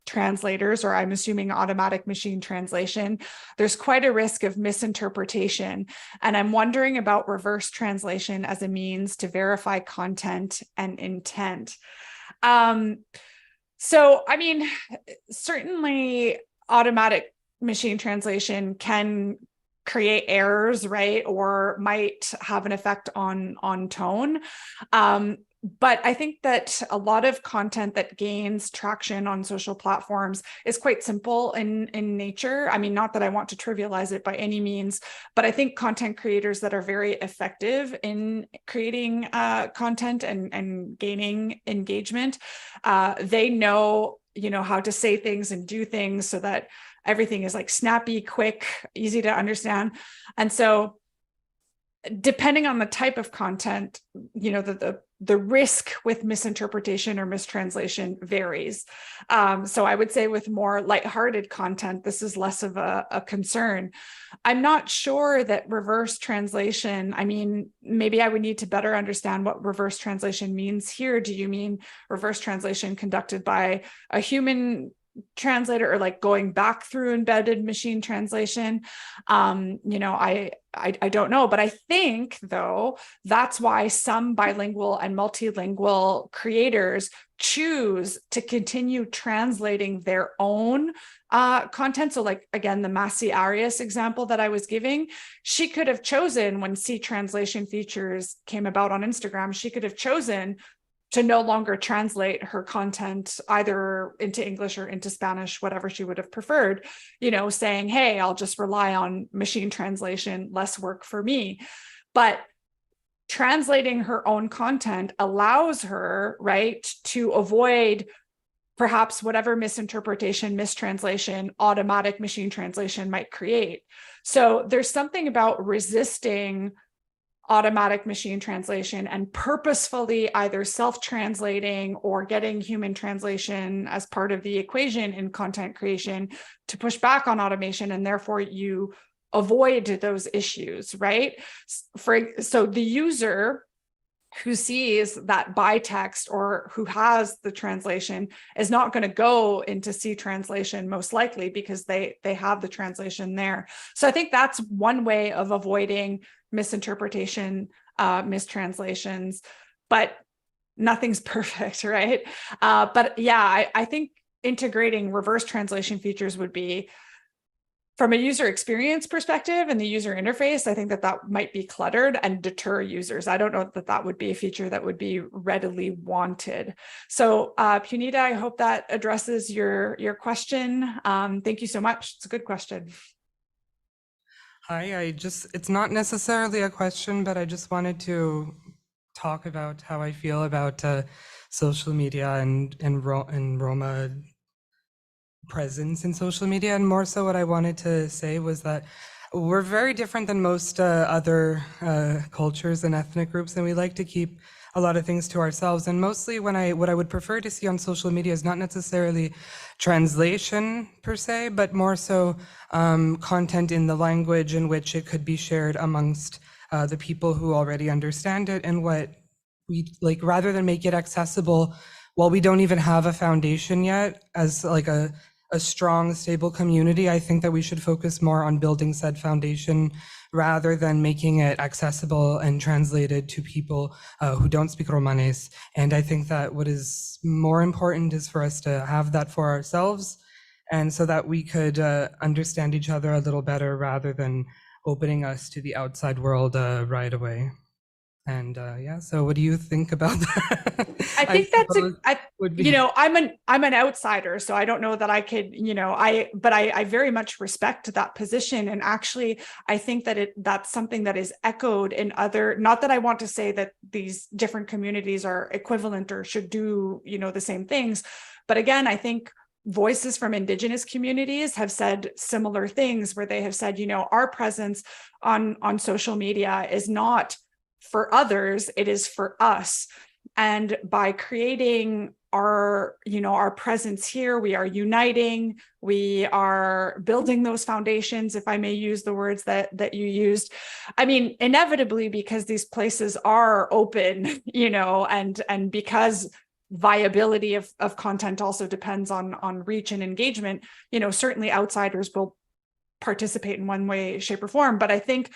translators, or I'm assuming automatic machine translation, there's quite a risk of misinterpretation. And I'm wondering about reverse translation as a means to verify content and intent. So, I mean, certainly automatic machine translation can create errors, right? Or might have an effect on tone. But I think that a lot of content that gains traction on social platforms is quite simple in nature. I mean, not that I want to trivialize it by any means, but I think content creators that are very effective in creating content and gaining engagement, they know, you know, how to say things and do things so that everything is like snappy, quick, easy to understand. And so depending on the type of content, you know, the risk with misinterpretation or mistranslation varies. So I would say with more lighthearted content, this is less of a concern. I'm not sure that reverse translation, I mean, maybe I would need to better understand what reverse translation means here. Do you mean reverse translation conducted by a human translator, or like going back through embedded machine translation. I don't know, but I think though, that's why some bilingual and multilingual creators choose to continue translating their own content. So like, again, the Masi Arias example that I was giving, she could have chosen, when C translation features came about on Instagram, she could have chosen to no longer translate her content either into English or into Spanish, whatever she would have preferred, saying, hey, I'll just rely on machine translation, less work for me. But translating her own content allows her, right, to avoid perhaps whatever misinterpretation, mistranslation, automatic machine translation might create. So there's something about resisting automatic machine translation and purposefully either self-translating or getting human translation as part of the equation in content creation to push back on automation, and therefore you avoid those issues, right? So the user who sees that by text or who has the translation is not going to go into C translation most likely, because they have the translation there. So I think that's one way of avoiding misinterpretation, mistranslations, but nothing's perfect, right? But yeah, I think integrating reverse translation features would be, from a user experience perspective and the user interface, I think that might be cluttered and deter users. I don't know that would be a feature that would be readily wanted. So Punita, I hope that addresses your question. Thank you so much. It's a good question. Hi, it's not necessarily a question, but I just wanted to talk about how I feel about social media and Roma presence in social media. And more so what I wanted to say was that we're very different than most other cultures and ethnic groups, and we like to keep a lot of things to ourselves. And mostly what I would prefer to see on social media is not necessarily translation per se, but more so content in the language in which it could be shared amongst the people who already understand it. And what we like, rather than make it accessible while we don't even have a foundation yet as like a strong, stable community, I think that we should focus more on building said foundation rather than making it accessible and translated to people who don't speak Romanes. And I think that what is more important is for us to have that for ourselves, and so that we could understand each other a little better rather than opening us to the outside world right away. And yeah, so what do you think about that? I think I'm an outsider, so I don't know that I could, but I very much respect that position. And actually, I think that that's something that is echoed in other, not that I want to say that these different communities are equivalent or should do, the same things. But again, I think voices from Indigenous communities have said similar things, where they have said, our presence on social media is not for others, it is for us. And by creating our presence here, we are uniting, we are building those foundations, if I may use the words that you used. I mean, inevitably, because these places are open, and because viability of content also depends on reach and engagement, certainly outsiders will participate in one way, shape, or form. But I think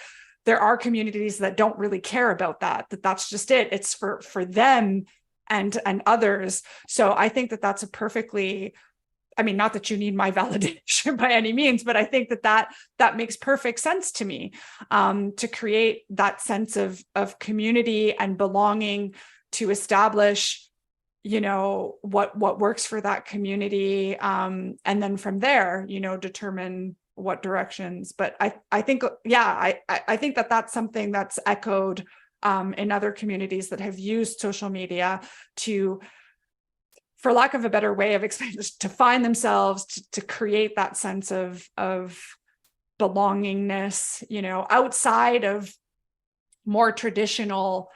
there are communities that don't really care about that's just it. It's for them and others. So I think that's a perfectly, not that you need my validation by any means, but I think that makes perfect sense to me, to create that sense of community and belonging, to establish, what works for that community. And then from there, determine what directions. But I think, I think that's something that's echoed in other communities that have used social media to, for lack of a better way of explaining this, to find themselves, to create that sense of belongingness, outside of more traditional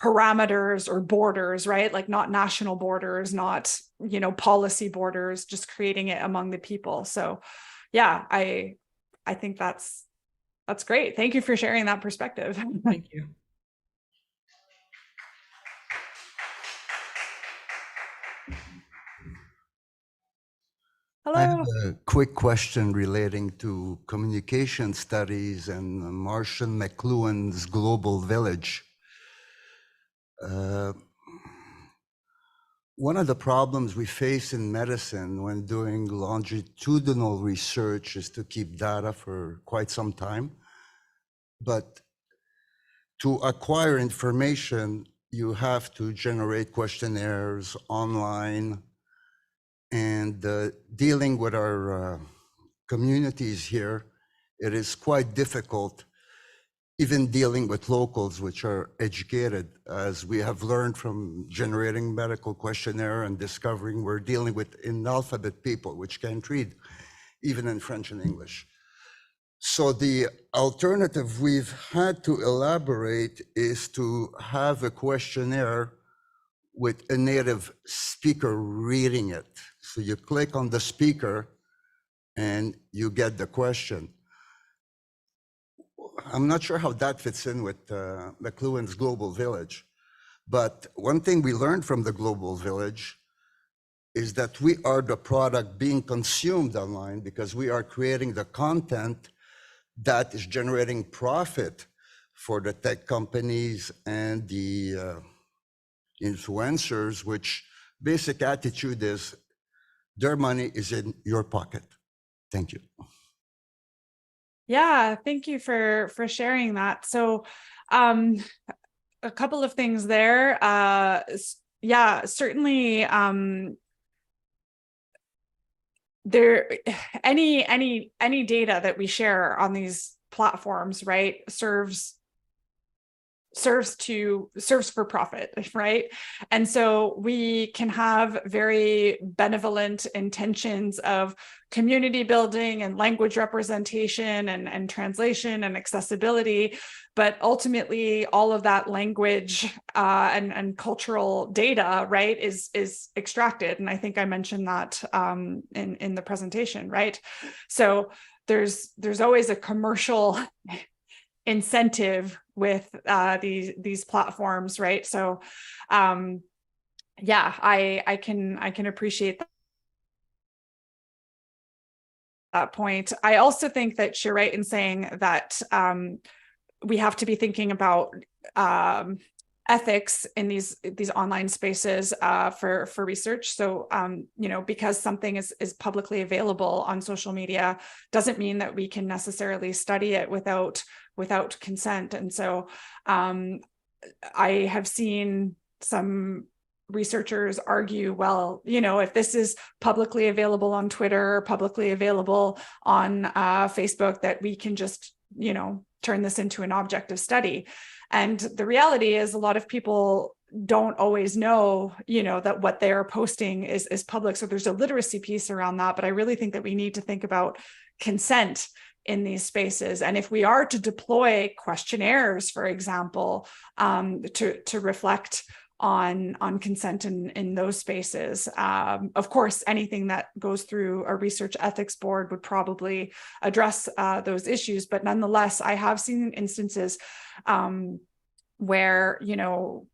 parameters or borders, right? Like not national borders, not, policy borders, just creating it among the people. So yeah, I think that's great. Thank you for sharing that perspective. Thank you. Hello. I have a quick question relating to communication studies and Marshall McLuhan's Global Village. One of the problems we face in medicine when doing longitudinal research is to keep data for quite some time. But to acquire information, you have to generate questionnaires online, and dealing with our communities here, it is quite difficult, even dealing with locals which are educated, as we have learned from generating medical questionnaire and discovering we're dealing with analphabet people which can't read, even in French and English. So the alternative we've had to elaborate is to have a questionnaire with a native speaker reading it. So you click on the speaker and you get the question. I'm not sure how that fits in with McLuhan's Global Village, but one thing we learned from the Global Village is that we are the product being consumed online because we are creating the content that is generating profit for the tech companies and the influencers, which basic attitude is their money is in your pocket. Thank you. Yeah, thank you for sharing that. So a couple of things there. Yeah, certainly there any data that we share on these platforms, right, serves for profit, right? And so we can have very benevolent intentions of community building and language representation and translation and accessibility, but ultimately all of that language and cultural data, right, is extracted. And I think I mentioned that in the presentation, right? So there's always a commercial incentive with these platforms, right? So yeah, I can appreciate that point. I also think that you're right in saying that we have to be thinking about ethics in these online spaces for research. So you know, because something is publicly available on social media doesn't mean that we can necessarily study it without consent. And so I have seen some researchers argue, well, you know, if this is publicly available on Twitter, publicly available on Facebook, that we can just, you know, turn this into an object of study. And the reality is a lot of people don't always know, you know, that what they are posting is public. So there's a literacy piece around that. But I really think that we need to think about consent in these spaces. And if we are to deploy questionnaires, for example, to reflect on consent in those spaces, of course, anything that goes through a research ethics board would probably address those issues. But nonetheless, I have seen instances where, you know,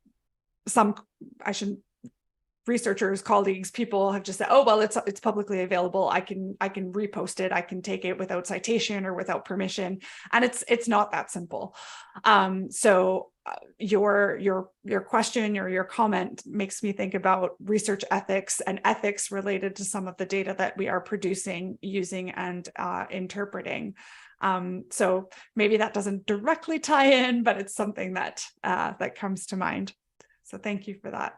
researchers, colleagues, people have just said, oh, well, it's publicly available. I can repost it. I can take it without citation or without permission. And it's not that simple. So your question or your comment makes me think about research ethics and ethics related to some of the data that we are producing, using, and interpreting. So maybe that doesn't directly tie in, but it's something that that comes to mind. So thank you for that.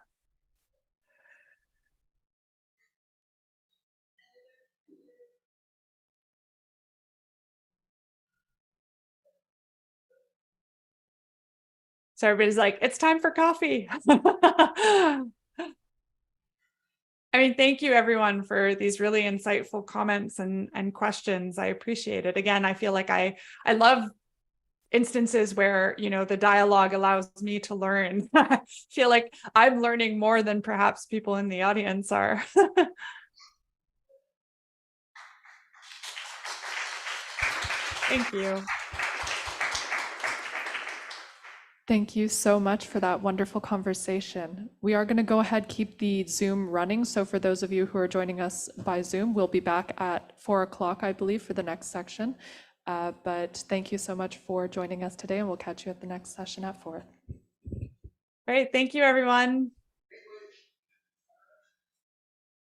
So everybody's like, it's time for coffee. I mean, thank you everyone for these really insightful comments and questions. I appreciate it. Again, I feel like I love instances where, you know, the dialogue allows me to learn. I feel like I'm learning more than perhaps people in the audience are. Thank you. Thank you so much for that wonderful conversation. We are going to go ahead, keep the Zoom running. So for those of you who are joining us by Zoom, we'll be back at 4 o'clock, I believe, for the next section. But thank you so much for joining us today, and we'll catch you at the next session at 4. Great. Thank you, everyone.